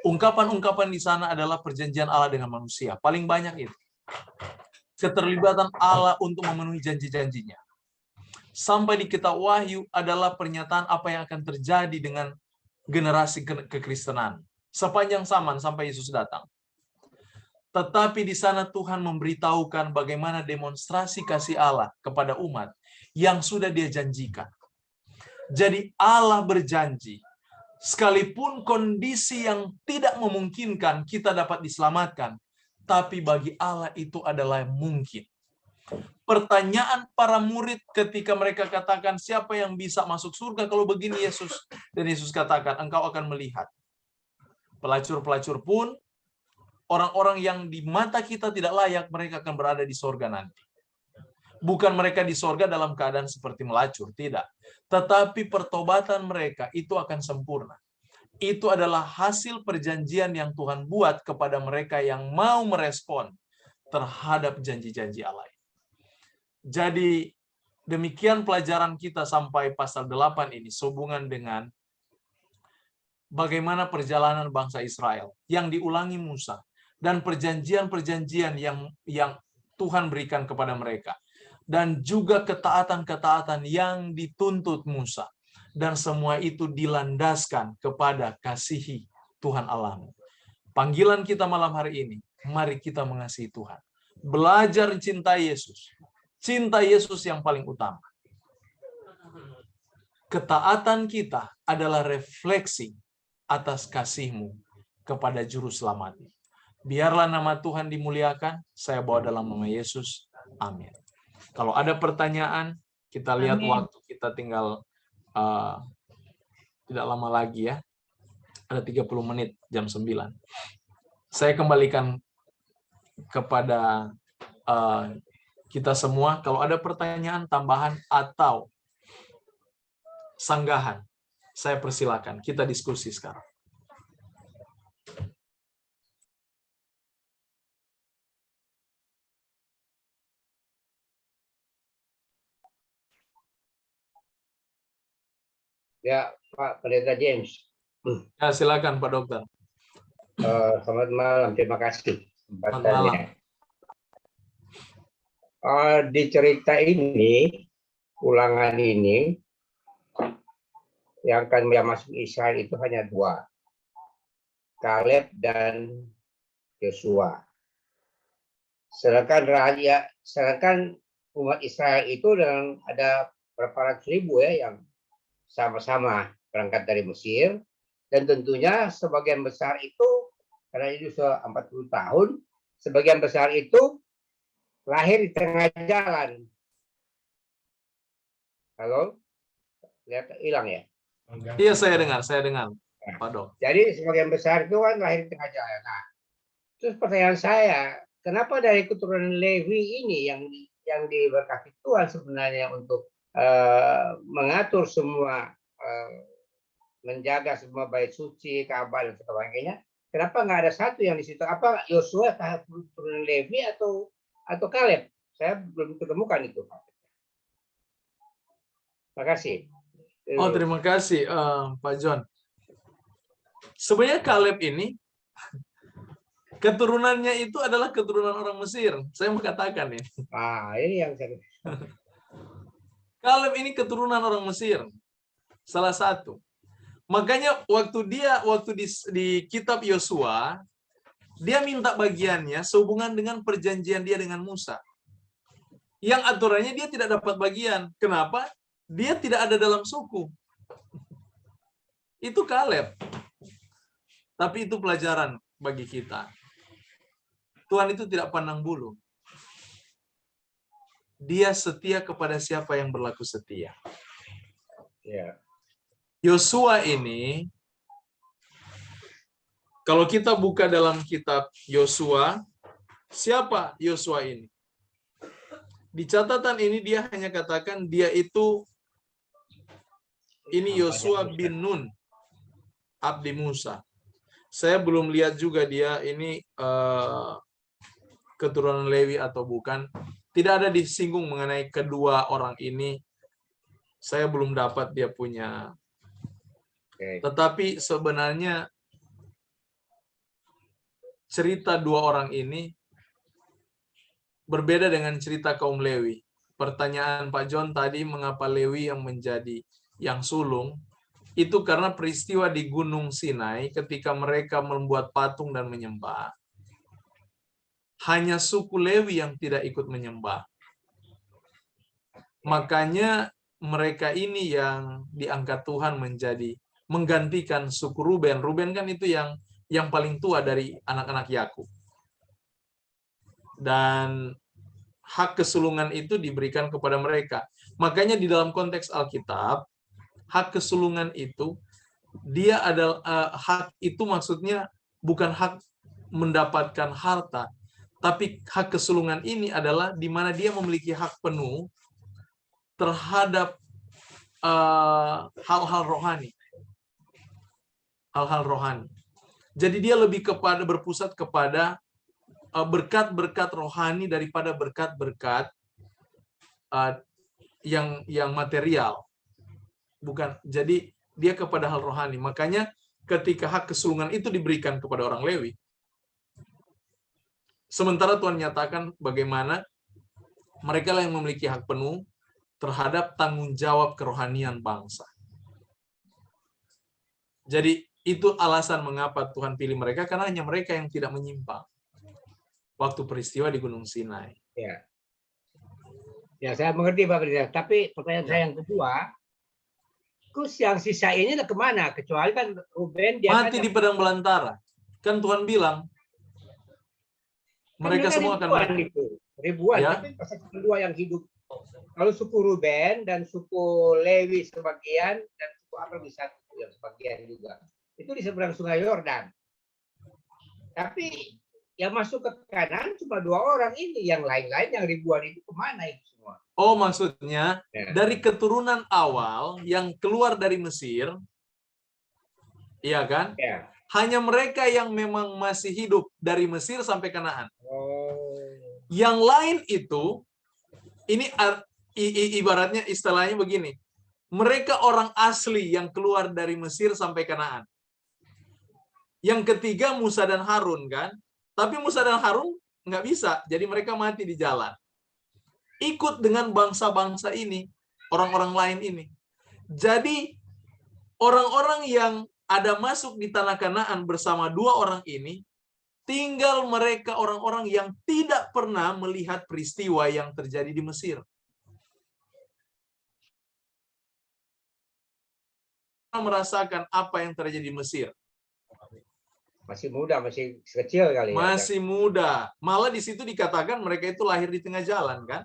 ungkapan-ungkapan di sana adalah perjanjian Allah dengan manusia. Paling banyak itu. Keterlibatan Allah untuk memenuhi janji-janjinya. Sampai di kitab Wahyu adalah pernyataan apa yang akan terjadi dengan generasi kekristenan. Sepanjang zaman sampai Yesus datang. Tetapi di sana Tuhan memberitahukan bagaimana demonstrasi kasih Allah kepada umat yang sudah Dia janjikan. Jadi Allah berjanji, sekalipun kondisi yang tidak memungkinkan kita dapat diselamatkan, tapi bagi Allah itu adalah mungkin. Pertanyaan para murid ketika mereka katakan, siapa yang bisa masuk surga kalau begini Yesus? Dan Yesus katakan, engkau akan melihat. Pelacur-pelacur pun, orang-orang yang di mata kita tidak layak, mereka akan berada di sorga nanti. Bukan mereka di sorga dalam keadaan seperti melacur, tidak. Tetapi pertobatan mereka itu akan sempurna. Itu adalah hasil perjanjian yang Tuhan buat kepada mereka yang mau merespon terhadap janji-janji Allah. Jadi demikian pelajaran kita sampai pasal 8 ini sehubungan dengan bagaimana perjalanan bangsa Israel yang diulangi Musa dan perjanjian-perjanjian yang Tuhan berikan kepada mereka, dan juga ketaatan-ketaatan yang dituntut Musa, dan semua itu dilandaskan kepada kasihi Tuhan Allahmu. Panggilan kita malam hari ini, mari kita mengasihi Tuhan, belajar cinta Yesus yang paling utama. Ketaatan kita adalah refleksi atas kasih-Mu kepada Juru Selamat. Biarlah nama Tuhan dimuliakan. Saya bawa dalam nama Yesus. Amin. Kalau ada pertanyaan, kita lihat Amin. waktu kita tinggal tidak lama lagi ya. Ada 30 menit, jam 9. Saya kembalikan kepada kita semua. Kalau ada pertanyaan, tambahan, atau sanggahan, saya persilakan. Kita diskusi sekarang. Ya, Pak Pendeta James. Ya, silakan Pak Dokter. Selamat malam, terima kasih kesempatannya. Di cerita ini, Ulangan ini, yang akan masuk Israel itu hanya 2, Kaleb dan Yosua. sedangkan umat Israel itu dengan ada berapa ratus ribu ya yang sama-sama berangkat dari Mesir, dan tentunya sebagian besar itu karena itu sudah 40 tahun, sebagian besar itu lahir di tengah jalan. Halo? Lihat hilang ya? Iya, saya dengar. Pak Dok. Jadi sebagian besar itu kan lahir di tengah jalan. Nah, terus pertanyaan saya, kenapa dari keturunan Lewi ini yang diberkati Tuhan sebenarnya untuk mengatur semua, menjaga semua bait suci, Ka'bah dan sebagainya? Kenapa nggak ada satu yang di situ? Apa Yosua keturunan Lewi atau Kaleb? Saya belum ketemukan itu. Terima kasih. Oh, terima kasih Pak John. Sebenarnya Kaleb ini keturunannya itu adalah keturunan orang Mesir. Saya mau katakan ini. Ini yang saya... Kaleb ini keturunan orang Mesir. Salah satu. Makanya waktu di kitab Yosua, dia minta bagiannya sehubungan dengan perjanjian dia dengan Musa. Yang aturannya dia tidak dapat bagian. Kenapa? Dia tidak ada dalam suku. Itu Kaleb. Tapi itu pelajaran bagi kita. Tuhan itu tidak pandang bulu. Dia setia kepada siapa yang berlaku setia. Ya. Yosua ini, kalau kita buka dalam kitab Yosua, siapa Yosua ini? Di catatan ini dia hanya katakan dia itu, ini Yosua bin Nun, abdi Musa. Saya belum lihat juga dia ini keturunan Lewi atau bukan. Tidak ada disinggung mengenai kedua orang ini. Saya belum dapat dia punya. Tetapi sebenarnya cerita dua orang ini berbeda dengan cerita kaum Lewi. Pertanyaan Pak John tadi, mengapa Lewi yang menjadi yang sulung? Itu karena peristiwa di Gunung Sinai ketika mereka membuat patung dan menyembah. Hanya suku Lewi yang tidak ikut menyembah. Makanya mereka ini yang diangkat Tuhan menjadi menggantikan suku Ruben. Ruben kan itu yang paling tua dari anak-anak Yakub. Dan hak kesulungan itu diberikan kepada mereka. Makanya di dalam konteks Alkitab, hak kesulungan itu dia adalah hak itu maksudnya bukan hak mendapatkan harta, tapi hak kesulungan ini adalah di mana dia memiliki hak penuh terhadap hal-hal rohani. Hal-hal rohani. Jadi dia lebih berpusat kepada berkat-berkat rohani daripada berkat-berkat yang material. Bukan. Jadi dia kepada hal rohani. Makanya ketika hak kesulungan itu diberikan kepada orang Lewi, sementara Tuhan nyatakan bagaimana mereka lah yang memiliki hak penuh terhadap tanggung jawab kerohanian bangsa. Jadi itu alasan mengapa Tuhan pilih mereka, karena hanya mereka yang tidak menyimpang waktu peristiwa di Gunung Sinai. Ya, saya mengerti Pak Presiden. Tapi pertanyaan saya yang kedua, terus yang sisa ini kemana? Kecuali kan Ruben dia mati di padang belantara. Kan Tuhan bilang mereka semua akan mati. Ribuan, ya. Tapi pas kedua yang hidup. Kalau suku Ruben dan suku Lewi sebagian dan suku apa bisa yang sebagian juga. Itu di seberang Sungai Yordan. Tapi yang masuk ke kanan cuma 2 orang ini, yang lain-lain yang ribuan itu kemana itu semua? Oh, maksudnya dari keturunan awal yang keluar dari Mesir, iya kan? Ya. Hanya mereka yang memang masih hidup dari Mesir sampai Kanaan. Yang lain itu, ini ibaratnya istilahnya begini, mereka orang asli yang keluar dari Mesir sampai Kanaan. Yang ketiga Musa dan Harun kan, tapi Musa dan Harun nggak bisa, jadi mereka mati di jalan. Ikut dengan bangsa-bangsa ini, orang-orang lain ini. Jadi orang-orang yang ada masuk di tanah Kanaan bersama 2 orang ini, tinggal mereka orang-orang yang tidak pernah melihat peristiwa yang terjadi di Mesir. Merasakan apa yang terjadi di Mesir. Masih muda, masih kecil kali ya. Masih muda. Malah di situ dikatakan mereka itu lahir di tengah jalan, kan?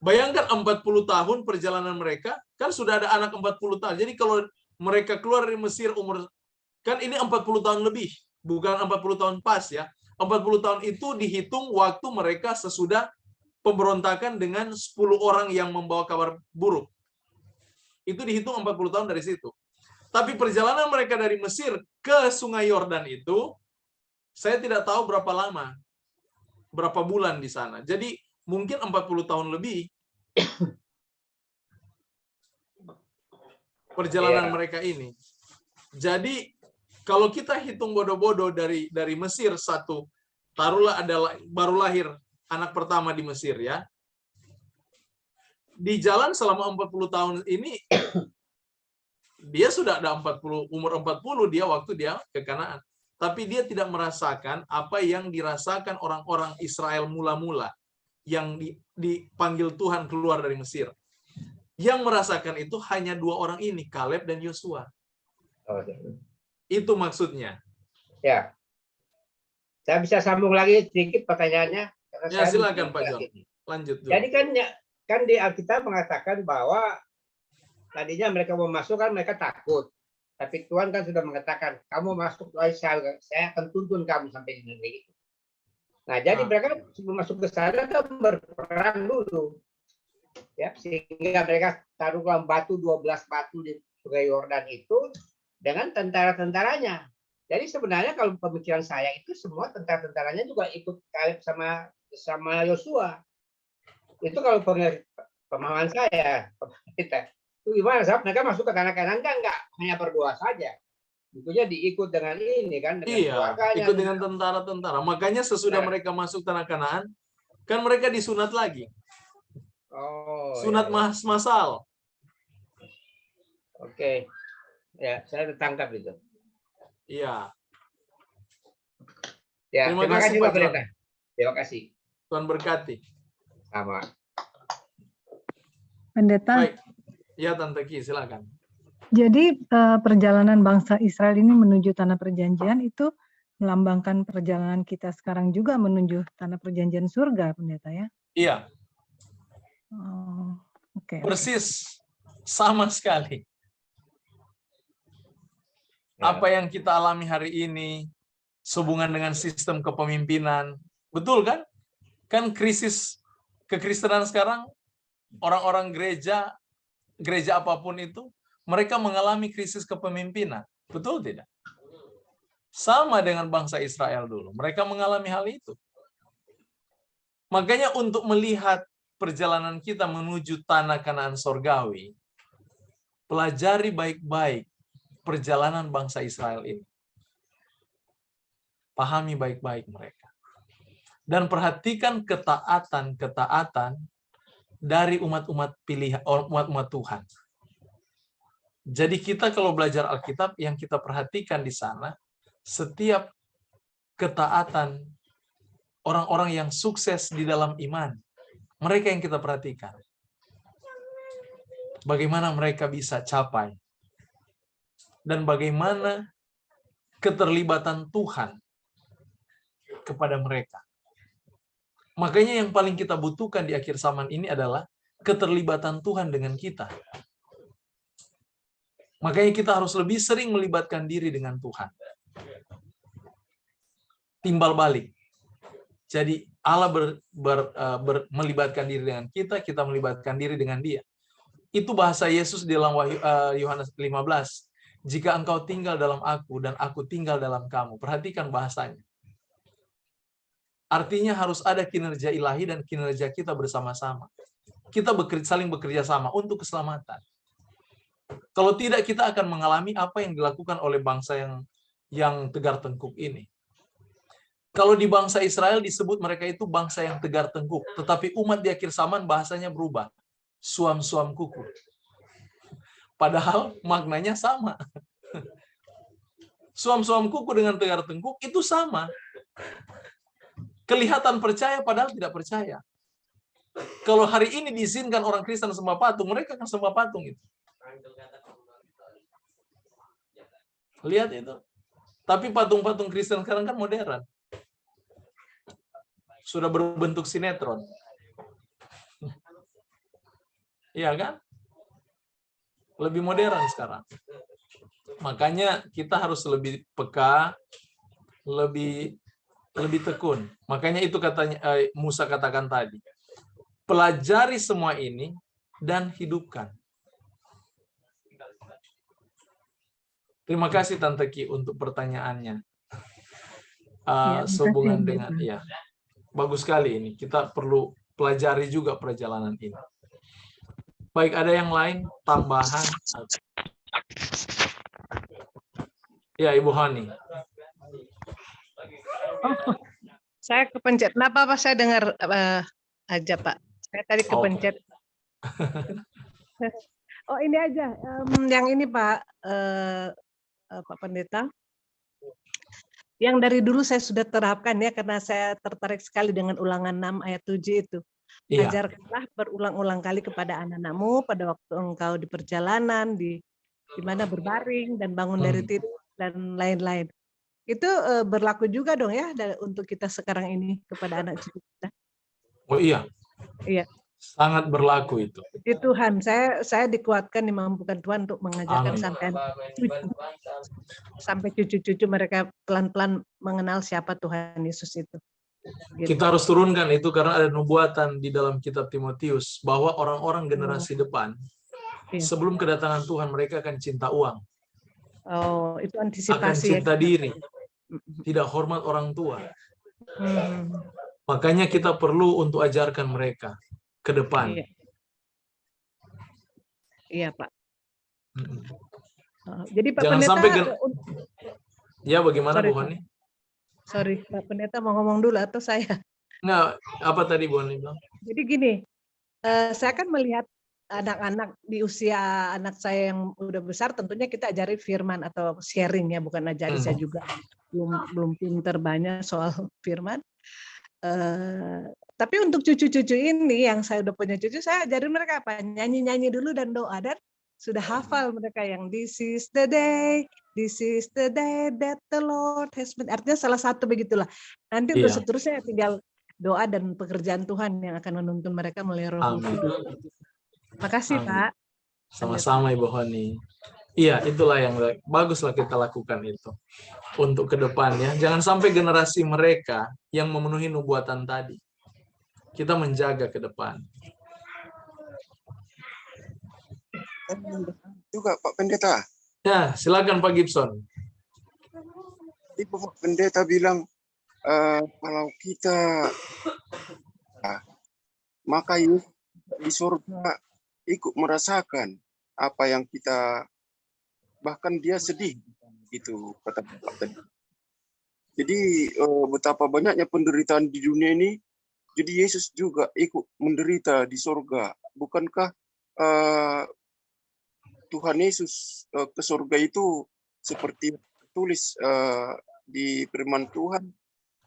Bayangkan 40 tahun perjalanan mereka, kan sudah ada anak 40 tahun. Jadi kalau mereka keluar dari Mesir umur, kan ini 40 tahun lebih, bukan 40 tahun pas ya. 40 tahun itu dihitung waktu mereka sesudah pemberontakan dengan 10 orang yang membawa kabar buruk. Itu dihitung 40 tahun dari situ. Tapi perjalanan mereka dari Mesir ke Sungai Yordan itu, saya tidak tahu berapa lama, berapa bulan di sana. Jadi mungkin 40 tahun lebih perjalanan mereka ini. Jadi kalau kita hitung bodoh-bodoh dari Mesir satu, taruhlah baru lahir anak pertama di Mesir ya. Di jalan selama 40 tahun ini dia sudah ada umur 40 dia waktu dia ke Kanaan. Tapi dia tidak merasakan apa yang dirasakan orang-orang Israel mula-mula yang dipanggil Tuhan keluar dari Mesir. Yang merasakan itu hanya 2 orang ini, Kaleb dan Yosua. Itu maksudnya. Ya. Saya bisa sambung lagi sedikit pertanyaannya. Ya, silakan Pak John. Lanjut dulu. Jadi kan di Alkitab mengatakan bahwa tadinya mereka mau masuk kan mereka takut. Tapi Tuhan kan sudah mengatakan, kamu masuk, saya akan tuntun kamu sampai di negeri itu. Nah, jadi mereka sebelum masuk ke sana kan berperang dulu. Ya, sehingga mereka taruhlah batu 12 batu di Sungai Yordan itu dengan tentara-tentaranya. Jadi sebenarnya kalau pemikiran saya itu semua tentara-tentaranya juga ikut Kaleb sama Yosua. Itu kalau pemahaman saya, kita. Itu gimana, Sab? Mereka masuk ke tanah Kanaan kan enggak hanya berdua saja. Tentunya diikut dengan ini kan, dengan keluarganya. Ikut dengan tentara-tentara. Makanya sesudah mereka masuk tanah Kanaan, kan mereka disunat lagi. Sunat massal. Oke. Ya, saya tertangkap itu. Iya. Ya, terima kasih Pak Pendeta. Terima kasih. Tuhan berkati. Sama. Pendeta. Baik. Ya, Tante Ki, silakan. Jadi perjalanan bangsa Israel ini menuju tanah perjanjian itu melambangkan perjalanan kita sekarang juga menuju tanah perjanjian surga, Pendeta ya? Iya. Oke. Persis, sama sekali. Apa yang kita alami hari ini sehubungan dengan sistem kepemimpinan, betul kan? Kan krisis kekristenan sekarang, orang-orang gereja apapun itu, mereka mengalami krisis kepemimpinan. Betul tidak? Sama dengan bangsa Israel dulu. Mereka mengalami hal itu. Makanya untuk melihat perjalanan kita menuju tanah Kanaan sorgawi, pelajari baik-baik perjalanan bangsa Israel ini. Pahami baik-baik mereka. Dan perhatikan ketaatan dari umat-umat pilihan, umat-umat Tuhan. Jadi kita kalau belajar Alkitab, yang kita perhatikan di sana, setiap ketaatan orang-orang yang sukses di dalam iman, mereka yang kita perhatikan. Bagaimana mereka bisa capai. Dan bagaimana keterlibatan Tuhan kepada mereka. Makanya yang paling kita butuhkan di akhir zaman ini adalah keterlibatan Tuhan dengan kita. Makanya kita harus lebih sering melibatkan diri dengan Tuhan. Timbal balik. Jadi Allah melibatkan diri dengan kita, kita melibatkan diri dengan Dia. Itu bahasa Yesus di dalam Yohanes 15. Jika engkau tinggal dalam aku dan aku tinggal dalam kamu. Perhatikan bahasanya. Artinya harus ada kinerja ilahi dan kinerja kita bersama-sama. Kita saling bekerja sama untuk keselamatan. Kalau tidak, kita akan mengalami apa yang dilakukan oleh bangsa yang tegar tengkuk ini. Kalau di bangsa Israel disebut mereka itu bangsa yang tegar tengkuk, tetapi umat di akhir zaman bahasanya berubah. Suam-suam kuku. Padahal maknanya sama. Suam-suam kuku dengan tegar tengkuk itu sama. Kelihatan percaya padahal tidak percaya. Kalau hari ini diizinkan orang Kristen sembah patung, mereka akan sembah patung itu. Lihat itu. Tapi patung-patung Kristen sekarang kan modern. Sudah berbentuk sinetron. Iya kan? Lebih modern sekarang. Makanya kita harus lebih peka, lebih tekun. Makanya itu katanya Musa katakan tadi. Pelajari semua ini dan hidupkan. Terima kasih Tante Ki untuk pertanyaannya. Sehubungan dengan ya. Bagus sekali ini. Kita perlu pelajari juga perjalanan ini. Baik, ada yang lain tambahan? Ya, Ibu Hani. Oh, saya kepencet. Kenapa Pak? Saya dengar aja Pak. Saya tadi kepencet. Oh ini aja. Yang ini Pak, Pak Pendeta. Yang dari dulu saya sudah terapkan ya, karena saya tertarik sekali dengan Ulangan 6 ayat 7 itu. Iya. Ajarkanlah berulang-ulang kali kepada anak-anakmu pada waktu engkau di perjalanan, di mana berbaring dan bangun dari tidur dan lain-lain. Itu berlaku juga dong ya untuk kita sekarang ini kepada anak cucu kita. Oh iya. Iya. Sangat berlaku itu. Puji Tuhan, saya dikuatkan, dimampukan Tuhan untuk mengajarkan sampai cucu-cucu mereka pelan-pelan mengenal siapa Tuhan Yesus itu. Gitu. Kita harus turunkan itu karena ada nubuatan di dalam kitab Timotius bahwa orang-orang generasi depan sebelum kedatangan Tuhan mereka akan cinta uang. Oh, itu antisipasi. Akan cinta diri. Tidak hormat orang tua. Makanya kita perlu untuk ajarkan mereka ke depan. Iya, Pak. Jadi Pak Jangan Pendeta, sampai ya bagaimana Bu Hani? Sorry, Pak Pendeta mau ngomong dulu atau saya? Enggak, apa tadi Bu Hani bilang? Jadi gini, saya kan melihat anak-anak di usia anak saya yang udah besar, tentunya kita ajari firman atau sharing ya, bukan ajari. Saya juga belum pinter banyak soal firman. Tapi untuk cucu-cucu ini yang saya udah punya cucu, saya ajarin mereka apa? Nyanyi-nyanyi dulu dan doa, dan sudah hafal mereka yang this is the day that the Lord has made. Artinya salah satu begitulah. Nanti untuk seterusnya tinggal doa dan pekerjaan Tuhan yang akan menuntun mereka melalui Roh Kudus. Makasih Pak. Sama-sama Ibu Hani. Iya, itulah yang baguslah kita lakukan itu untuk ke depan ya. Jangan sampai generasi mereka yang memenuhi nubuatan tadi. Kita menjaga ke depan. Juga Pak Pendeta. Ya, silakan Pak Gibson. Ibu Pak Pendeta bilang kalau kita maka Yesus di surga ikut merasakan apa yang kita, bahkan dia sedih gitu kata Bapak tadi. Jadi betapa banyaknya penderitaan di dunia ini, jadi Yesus juga ikut menderita di surga. Bukankah Tuhan Yesus ke surga itu seperti tertulis di firman Tuhan,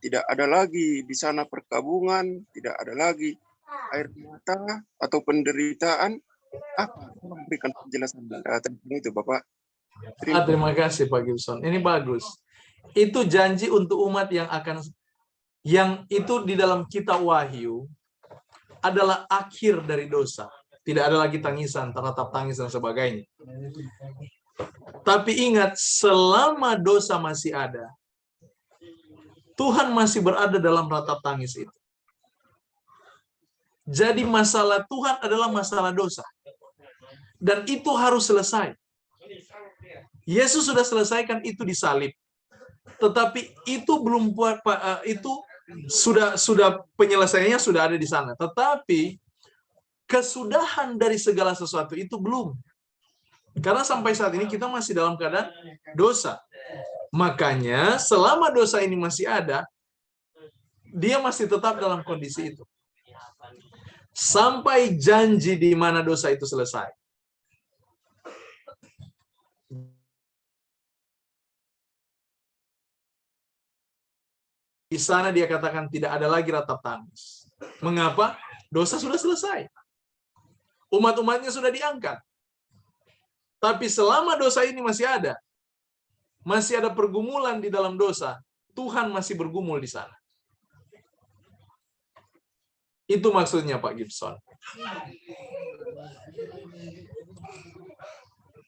tidak ada lagi di sana perkabungan, tidak ada lagi air mata atau penderitaan. Apa? Memberikan penjelasan tentang itu, Bapak. Terima kasih Pak Gibson. Ini bagus. Itu janji untuk umat yang itu di dalam kitab Wahyu adalah akhir dari dosa. Tidak ada lagi tangisan, tatap tangis dan sebagainya. Tapi ingat, selama dosa masih ada, Tuhan masih berada dalam ratap tangis itu. Jadi masalah Tuhan adalah masalah dosa. Dan itu harus selesai. Yesus sudah selesaikan itu di salib. Tetapi itu belum itu sudah penyelesaiannya sudah ada di sana. Tetapi kesudahan dari segala sesuatu itu belum. Karena sampai saat ini kita masih dalam keadaan dosa. Makanya selama dosa ini masih ada, dia masih tetap dalam kondisi itu. Sampai janji di mana dosa itu selesai. Di sana dia katakan tidak ada lagi ratap tangis. Mengapa? Dosa sudah selesai. Umat-umatnya sudah diangkat. Tapi selama dosa ini masih ada pergumulan di dalam dosa, Tuhan masih bergumul di sana. Itu maksudnya Pak Gibson.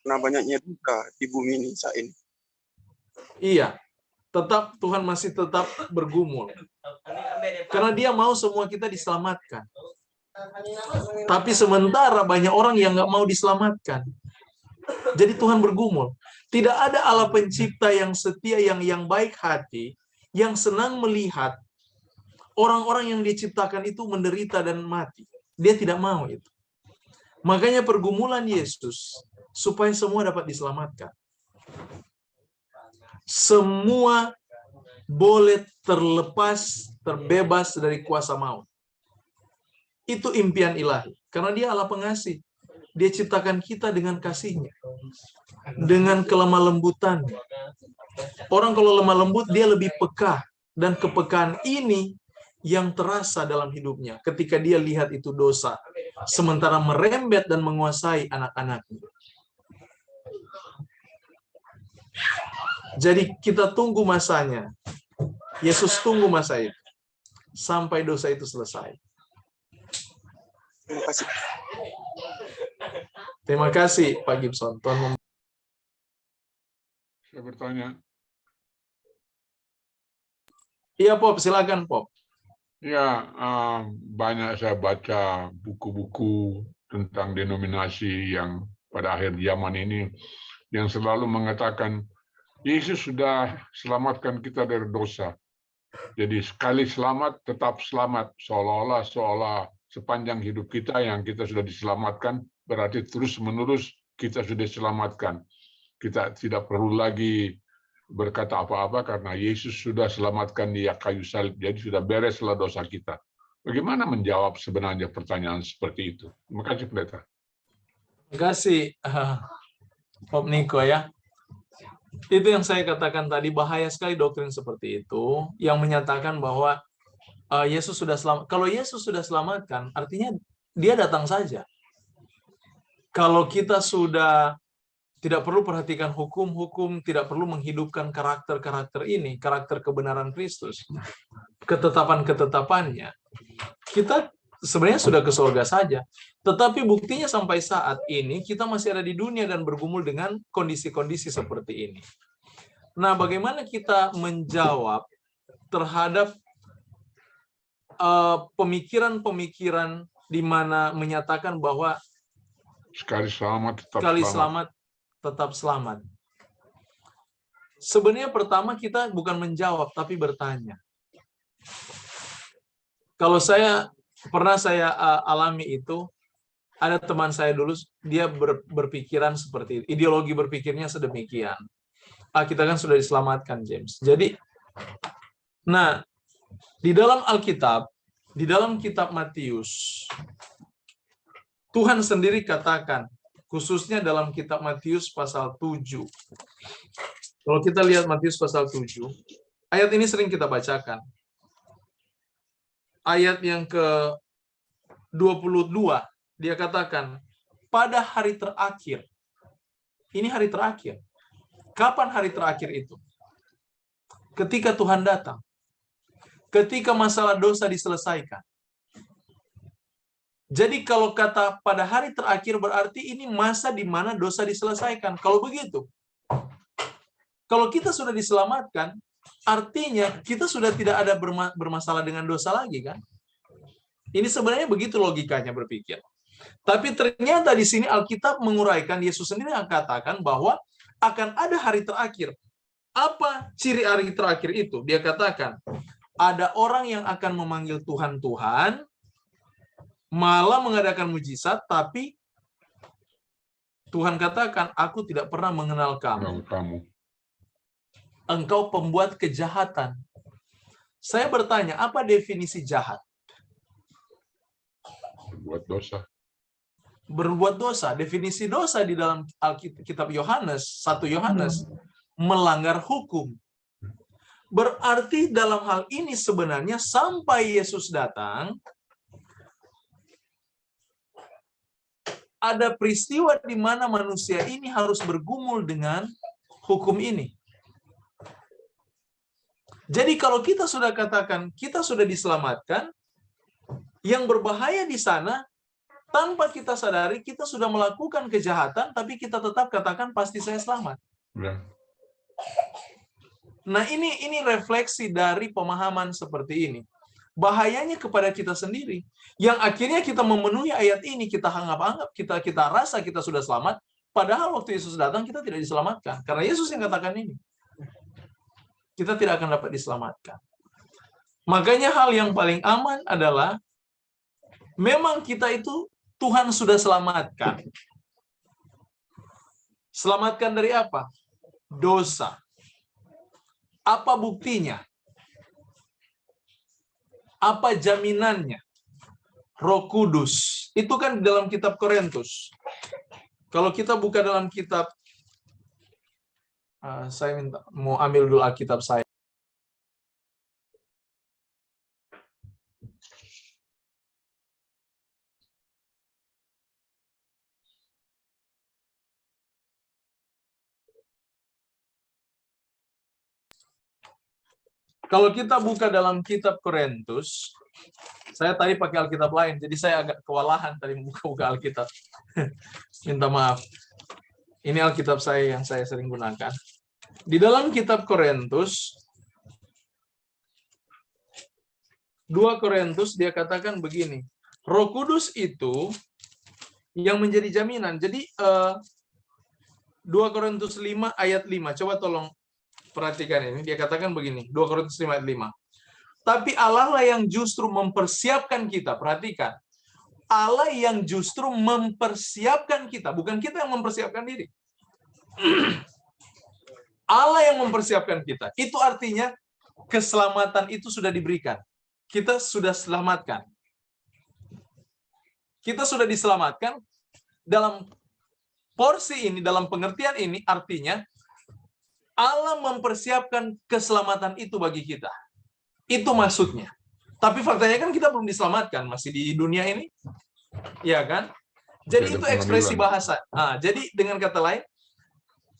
Nah, banyaknya duka di bumi ini saat ini. Iya, tetap Tuhan masih tetap bergumul. Karena dia mau semua kita diselamatkan. Tapi sementara banyak orang yang nggak mau diselamatkan. Jadi Tuhan bergumul. Tidak ada Allah pencipta yang setia, yang baik hati, yang senang melihat orang-orang yang diciptakan itu menderita dan mati. Dia tidak mau itu. Makanya pergumulan Yesus supaya semua dapat diselamatkan. Semua boleh terlepas, terbebas dari kuasa maut. Itu impian ilahi. Karena dia Allah pengasih. Dia ciptakan kita dengan kasih-Nya. Dengan kelemah lembutannya. Orang kalau lemah lembut, dia lebih peka. Dan kepekaan ini yang terasa dalam hidupnya. Ketika dia lihat itu dosa. Sementara merembet dan menguasai anak-anaknya. Jadi kita tunggu masanya. Yesus tunggu masa itu. Sampai dosa itu selesai. Terima kasih. Terima kasih Pak Gibson. Tuhan Saya bertanya. Iya Pop, silakan Pop. Ya, banyak saya baca buku-buku tentang denominasi yang pada akhir zaman ini yang selalu mengatakan Yesus sudah selamatkan kita dari dosa. Jadi sekali selamat, tetap selamat. Seolah sepanjang hidup kita yang kita sudah diselamatkan, berarti terus-menerus kita sudah diselamatkan. Kita tidak perlu lagi berkata apa-apa karena Yesus sudah selamatkan di kayu salib. Jadi sudah bereslah dosa kita. Bagaimana menjawab sebenarnya pertanyaan seperti itu? Terima kasih, Pendeta. Terima kasih Pop Niko ya. Itu yang saya katakan tadi, bahaya sekali doktrin seperti itu yang menyatakan bahwa Yesus sudah selamat. Kalau Yesus sudah selamatkan, artinya dia datang saja. Kalau kita sudah tidak perlu perhatikan hukum-hukum, tidak perlu menghidupkan karakter-karakter ini, karakter kebenaran Kristus, ketetapan-ketetapannya, kita sebenarnya sudah ke surga saja. Tetapi buktinya sampai saat ini kita masih ada di dunia dan bergumul dengan kondisi-kondisi seperti ini. Nah, bagaimana kita menjawab terhadap pemikiran-pemikiran di mana menyatakan bahwa Sekali selamat, tetap sekali selamat. selamat tetap selamat. Sebenarnya pertama kita bukan menjawab tapi bertanya. Kalau saya pernah alami itu, ada teman saya dulu dia berpikiran seperti itu. Ideologi berpikirnya sedemikian. Kita kan sudah diselamatkan, James. Jadi nah, di dalam Alkitab, di dalam kitab Matius, Tuhan sendiri katakan, khususnya dalam kitab Matius pasal 7. Kalau kita lihat Matius pasal 7, ayat ini sering kita bacakan. Ayat yang ke-22, dia katakan, pada hari terakhir. Ini hari terakhir. Kapan hari terakhir itu? Ketika Tuhan datang. Ketika masalah dosa diselesaikan. Jadi kalau kata pada hari terakhir berarti ini masa di mana dosa diselesaikan. Kalau begitu, kalau kita sudah diselamatkan, artinya kita sudah tidak ada bermasalah dengan dosa lagi kan? Ini sebenarnya begitu logikanya berpikir. Tapi ternyata di sini Alkitab menguraikan, Yesus sendiri yang katakan bahwa akan ada hari terakhir. Apa ciri hari terakhir itu? Dia katakan, ada orang yang akan memanggil Tuhan, Tuhan, malah mengadakan mujizat, tapi Tuhan katakan, aku tidak pernah mengenal kamu. Engkau pembuat kejahatan. Saya bertanya, apa definisi jahat? Berbuat dosa. Berbuat dosa. Definisi dosa di dalam Alkitab Yohanes, 1 Yohanes, melanggar hukum. Berarti dalam hal ini sebenarnya sampai Yesus datang, ada peristiwa di mana manusia ini harus bergumul dengan hukum ini. Jadi kalau kita sudah katakan kita sudah diselamatkan, yang berbahaya di sana tanpa kita sadari kita sudah melakukan kejahatan, tapi kita tetap katakan pasti saya selamat. Ya. Nah ini refleksi dari pemahaman seperti ini. Bahayanya kepada kita sendiri, yang akhirnya kita memenuhi ayat ini, kita anggap kita rasa kita sudah selamat, padahal waktu Yesus datang kita tidak diselamatkan. Karena Yesus yang katakan ini. Kita tidak akan dapat diselamatkan. Makanya hal yang paling aman adalah memang kita itu Tuhan sudah selamatkan. Selamatkan dari apa? Dosa. Apa buktinya? Apa jaminannya? Roh Kudus. Itu kan dalam kitab Korintus. Kalau kita buka dalam kitab, saya mau ambil dulu Alkitab saya. Kalau kita buka dalam kitab Korintus, saya tadi pakai Alkitab lain, jadi saya agak kewalahan tadi buka Alkitab. Minta maaf. Ini Alkitab saya yang saya sering gunakan. Di dalam kitab Korintus, 2 Korintus dia katakan begini, Roh Kudus itu yang menjadi jaminan. Jadi 2 Korintus 5 ayat 5, coba tolong perhatikan ini, dia katakan begini, 2 Korintus 5 ayat 5. Tapi Allah lah yang justru mempersiapkan kita, perhatikan. Allah yang justru mempersiapkan kita, bukan kita yang mempersiapkan diri. Allah yang mempersiapkan kita. Itu artinya keselamatan itu sudah diberikan. Kita sudah selamatkan. Kita sudah diselamatkan. Dalam porsi ini, dalam pengertian ini, artinya Allah mempersiapkan keselamatan itu bagi kita. Itu maksudnya. Tapi faktanya kan kita belum diselamatkan, masih di dunia ini. Ya kan? Jadi itu ekspresi bahasa. Jadi dengan kata lain,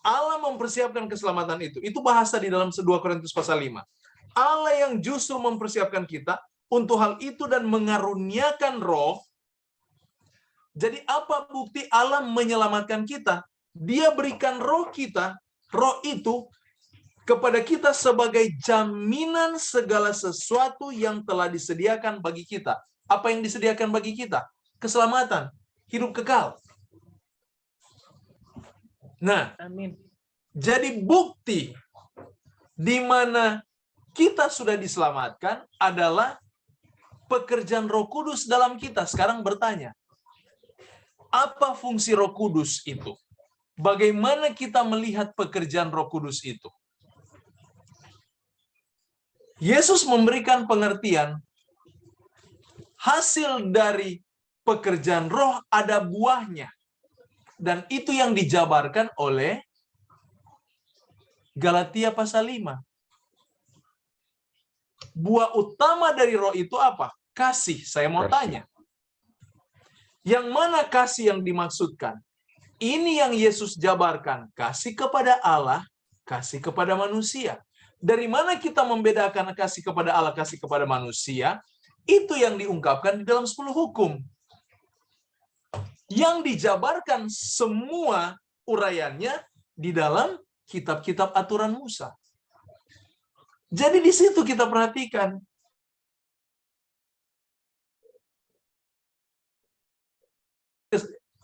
Allah mempersiapkan keselamatan itu. Itu bahasa di dalam 2 Korintus pasal 5. Allah yang justru mempersiapkan kita untuk hal itu dan mengaruniakan roh. Jadi apa bukti Allah menyelamatkan kita? Dia berikan roh kita, roh itu kepada kita sebagai jaminan segala sesuatu yang telah disediakan bagi kita. Apa yang disediakan bagi kita? Keselamatan, hidup kekal. Nah, Amin. jadi bukti di mana kita sudah diselamatkan adalah pekerjaan Roh Kudus dalam kita. Sekarang bertanya, apa fungsi Roh Kudus itu? Bagaimana kita melihat pekerjaan Roh Kudus itu? Yesus memberikan pengertian, hasil dari pekerjaan roh ada buahnya. Dan itu yang dijabarkan oleh Galatia pasal 5. Buah utama dari roh itu apa? Kasih. Saya mau tanya. Yang mana kasih yang dimaksudkan? Ini yang Yesus jabarkan. Kasih kepada Allah, kasih kepada manusia. Dari mana kita membedakan kasih kepada Allah, kasih kepada manusia? Itu yang diungkapkan di dalam 10 hukum. Yang dijabarkan semua uraiannya di dalam kitab-kitab aturan Musa. Jadi di situ kita perhatikan.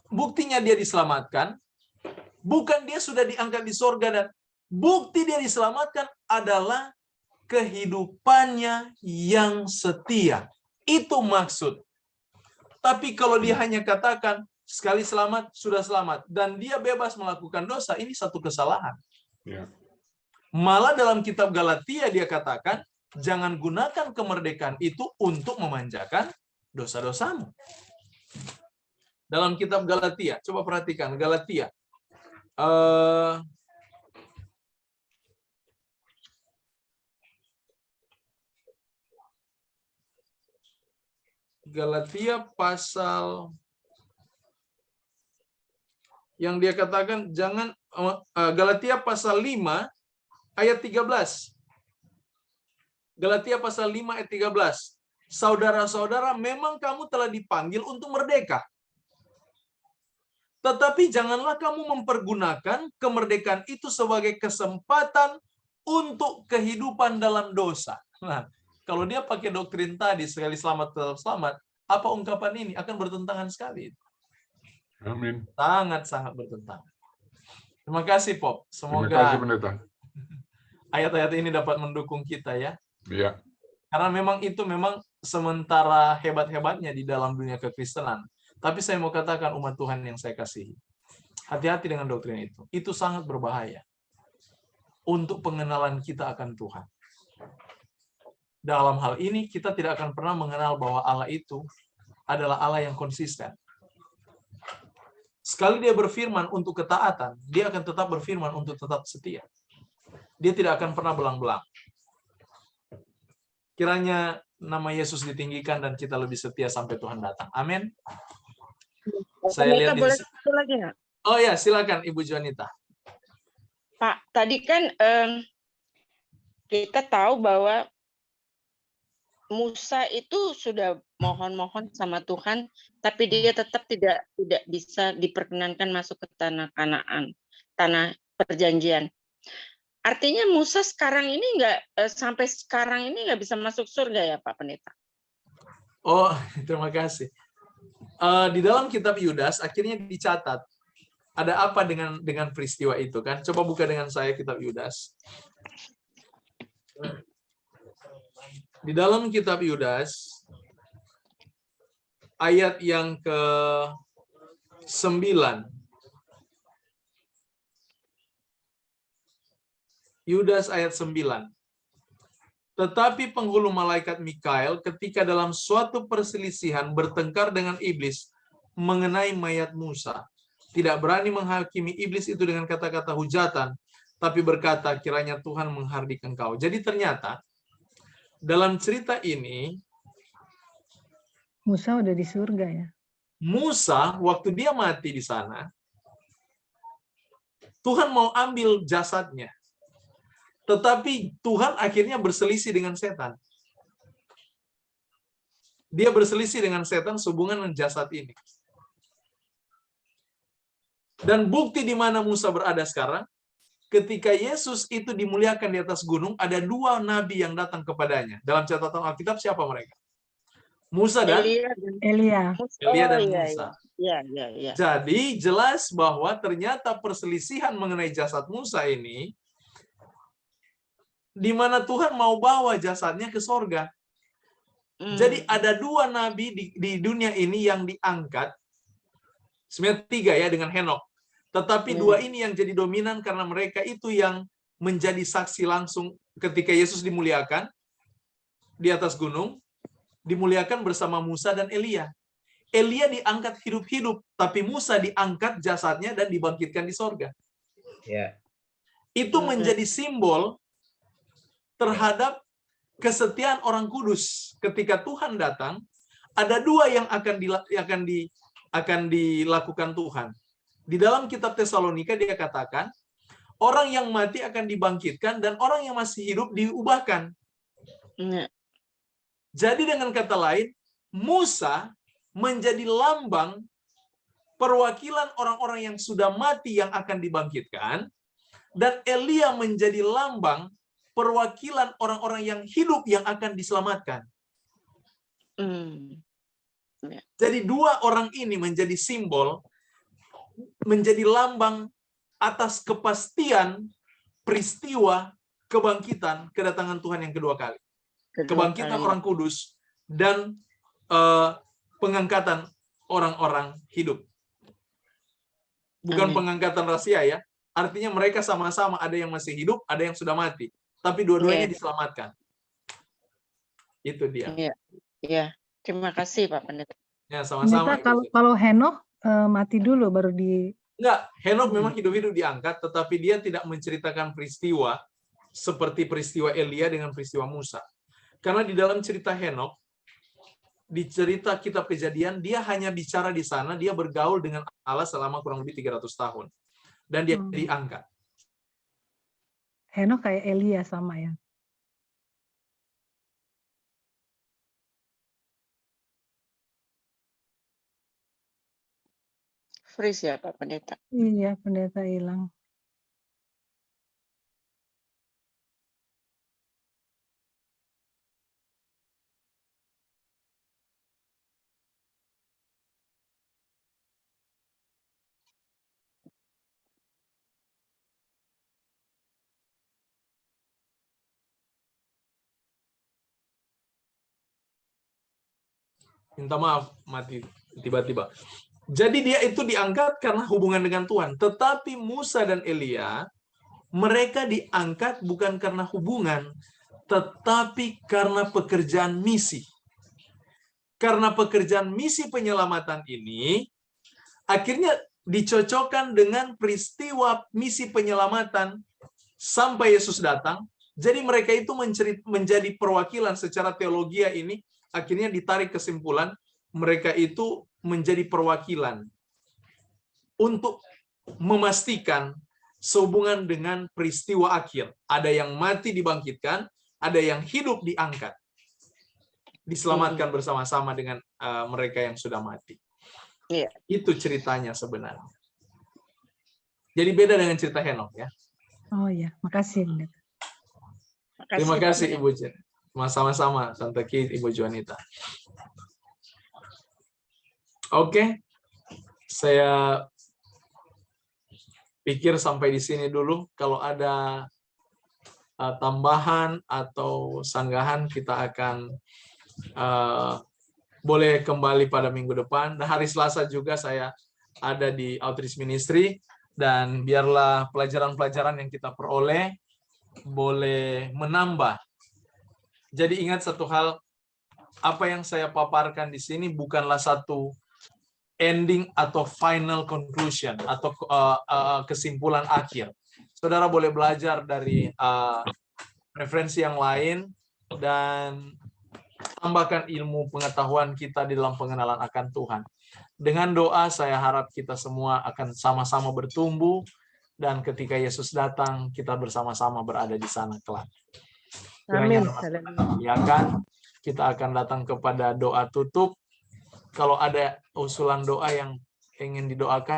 Buktinya dia diselamatkan, bukan dia sudah diangkat di sorga, dan bukti dia diselamatkan adalah kehidupannya yang setia. Itu maksud. Tapi kalau dia hanya katakan, sekali selamat, sudah selamat, dan dia bebas melakukan dosa, ini satu kesalahan. Ya. Malah dalam kitab Galatia dia katakan, jangan gunakan kemerdekaan itu untuk memanjakan dosa-dosamu. Dalam kitab Galatia, coba perhatikan, Galatia. Galatia pasal yang dia katakan jangan Galatia pasal 5 ayat 13. Galatia pasal 5 ayat 13. Saudara-saudara, memang kamu telah dipanggil untuk merdeka. Tetapi janganlah kamu mempergunakan kemerdekaan itu sebagai kesempatan untuk kehidupan dalam dosa. Nah, kalau dia pakai doktrin tadi, sekali selamat tetap selamat, apa ungkapan ini? Akan bertentangan sekali. Amin. Sangat-sangat bertentangan. Terima kasih, Pop. Terima kasih, Semoga Pendeta. ayat-ayat ini dapat mendukung kita ya. Ya. Karena memang itu memang sementara hebat-hebatnya di dalam dunia kekristenan. Tapi saya mau katakan umat Tuhan yang saya kasihi. Hati-hati dengan doktrin itu. Itu sangat berbahaya. Untuk pengenalan kita akan Tuhan. Dalam hal ini kita tidak akan pernah mengenal bahwa Allah itu adalah Allah yang konsisten. Sekali dia berfirman untuk ketaatan, dia akan tetap berfirman untuk tetap setia. Dia tidak akan pernah belang-belang. Kiranya nama Yesus ditinggikan dan kita lebih setia sampai Tuhan datang. Amin. Saya lihat boleh satu lagi nggak? Oh ya, silakan Ibu Jonita. Pak, tadi kan kita tahu bahwa Musa itu sudah mohon-mohon sama Tuhan, tapi dia tetap tidak bisa diperkenankan masuk ke tanah Kanaan, tanah perjanjian. Artinya Musa sekarang ini sampai sekarang ini nggak bisa masuk surga ya Pak Pendeta? Oh, terima kasih. Di dalam kitab Yudas akhirnya dicatat ada apa dengan peristiwa itu kan? Coba buka dengan saya kitab Yudas. Di dalam kitab Yudas ayat yang ke-9. Yudas ayat 9. Tetapi penghulu malaikat Mikael ketika dalam suatu perselisihan bertengkar dengan iblis mengenai mayat Musa, tidak berani menghakimi iblis itu dengan kata-kata hujatan, tapi berkata, kiranya Tuhan menghardik engkau. Jadi ternyata dalam cerita ini Musa udah di surga ya. Musa waktu dia mati di sana, Tuhan mau ambil jasadnya. Tetapi Tuhan akhirnya berselisih dengan setan. Dia berselisih dengan setan sehubungan dengan jasad ini. Dan bukti di mana Musa berada sekarang, ketika Yesus itu dimuliakan di atas gunung, ada dua nabi yang datang kepadanya. Dalam catatan Alkitab siapa mereka? Musa dan Elia. Elia dan Musa. Iya. Jadi jelas bahwa ternyata perselisihan mengenai jasad Musa ini, di mana Tuhan mau bawa jasadnya ke sorga. Jadi ada dua nabi di dunia ini yang diangkat. Sebenarnya tiga ya dengan Henok. Tetapi dua ini yang jadi dominan karena mereka itu yang menjadi saksi langsung ketika Yesus dimuliakan di atas gunung. Dimuliakan bersama Musa dan Elia. Elia diangkat hidup-hidup, tapi Musa diangkat jasadnya dan dibangkitkan di sorga. Ya. Itu menjadi simbol terhadap kesetiaan orang kudus. Ketika Tuhan datang, ada dua yang akan dilakukan Tuhan. Di dalam kitab Tesalonika dia katakan, orang yang mati akan dibangkitkan dan orang yang masih hidup diubahkan. Jadi dengan kata lain, Musa menjadi lambang perwakilan orang-orang yang sudah mati yang akan dibangkitkan, dan Elia menjadi lambang perwakilan orang-orang yang hidup yang akan diselamatkan. Jadi dua orang ini menjadi simbol, menjadi lambang atas kepastian peristiwa kebangkitan, kedatangan Tuhan yang kedua kali. Kebangkitan orang kudus dan pengangkatan orang-orang hidup. Bukan pengangkatan rahasia ya. Artinya mereka sama-sama, ada yang masih hidup, ada yang sudah mati. Tapi dua-duanya diselamatkan. Itu dia. Iya. Terima kasih Pak Pendeta. Ya, sama-sama. Kalau Henok mati dulu baru di... Enggak, Henok memang hidup-hidup diangkat, tetapi dia tidak menceritakan peristiwa seperti peristiwa Elia dengan peristiwa Musa. Karena di dalam cerita Henok, di cerita kitab Kejadian, dia hanya bicara di sana, dia bergaul dengan Allah selama kurang lebih 300 tahun. Dan dia diangkat. Henokh kayak Elia sama ya. Freeze ya Pak Pendeta. Iya, pendeta hilang. Minta maaf, mati tiba-tiba. Jadi dia itu diangkat karena hubungan dengan Tuhan. Tetapi Musa dan Elia, mereka diangkat bukan karena hubungan, tetapi karena pekerjaan misi. Karena pekerjaan misi penyelamatan ini, akhirnya dicocokkan dengan peristiwa misi penyelamatan sampai Yesus datang. Jadi mereka itu menjadi perwakilan secara teologi ini. Akhirnya ditarik kesimpulan, mereka itu menjadi perwakilan untuk memastikan sehubungan dengan peristiwa akhir. Ada yang mati dibangkitkan, ada yang hidup diangkat. Diselamatkan bersama-sama dengan mereka yang sudah mati. Iya. Itu ceritanya sebenarnya. Jadi beda dengan cerita Henokh ya. Oh ya, makasih. Terima kasih Ibu Jen. Sama-sama Tante Ki, Ibu Juanita. Oke. Saya pikir sampai di sini dulu. Kalau ada tambahan atau sanggahan, kita akan boleh kembali pada minggu depan. Dan hari Selasa juga saya ada di Outreach Ministry. Dan biarlah pelajaran-pelajaran yang kita peroleh boleh menambah. Jadi ingat satu hal, apa yang saya paparkan di sini bukanlah satu ending atau final conclusion atau kesimpulan akhir. Saudara boleh belajar dari referensi yang lain dan tambahkan ilmu pengetahuan kita di dalam pengenalan akan Tuhan. Dengan doa saya harap kita semua akan sama-sama bertumbuh dan ketika Yesus datang kita bersama-sama berada di sana kelak. Amin. Kita akan datang kepada doa tutup. Kalau ada usulan doa yang ingin didoakan,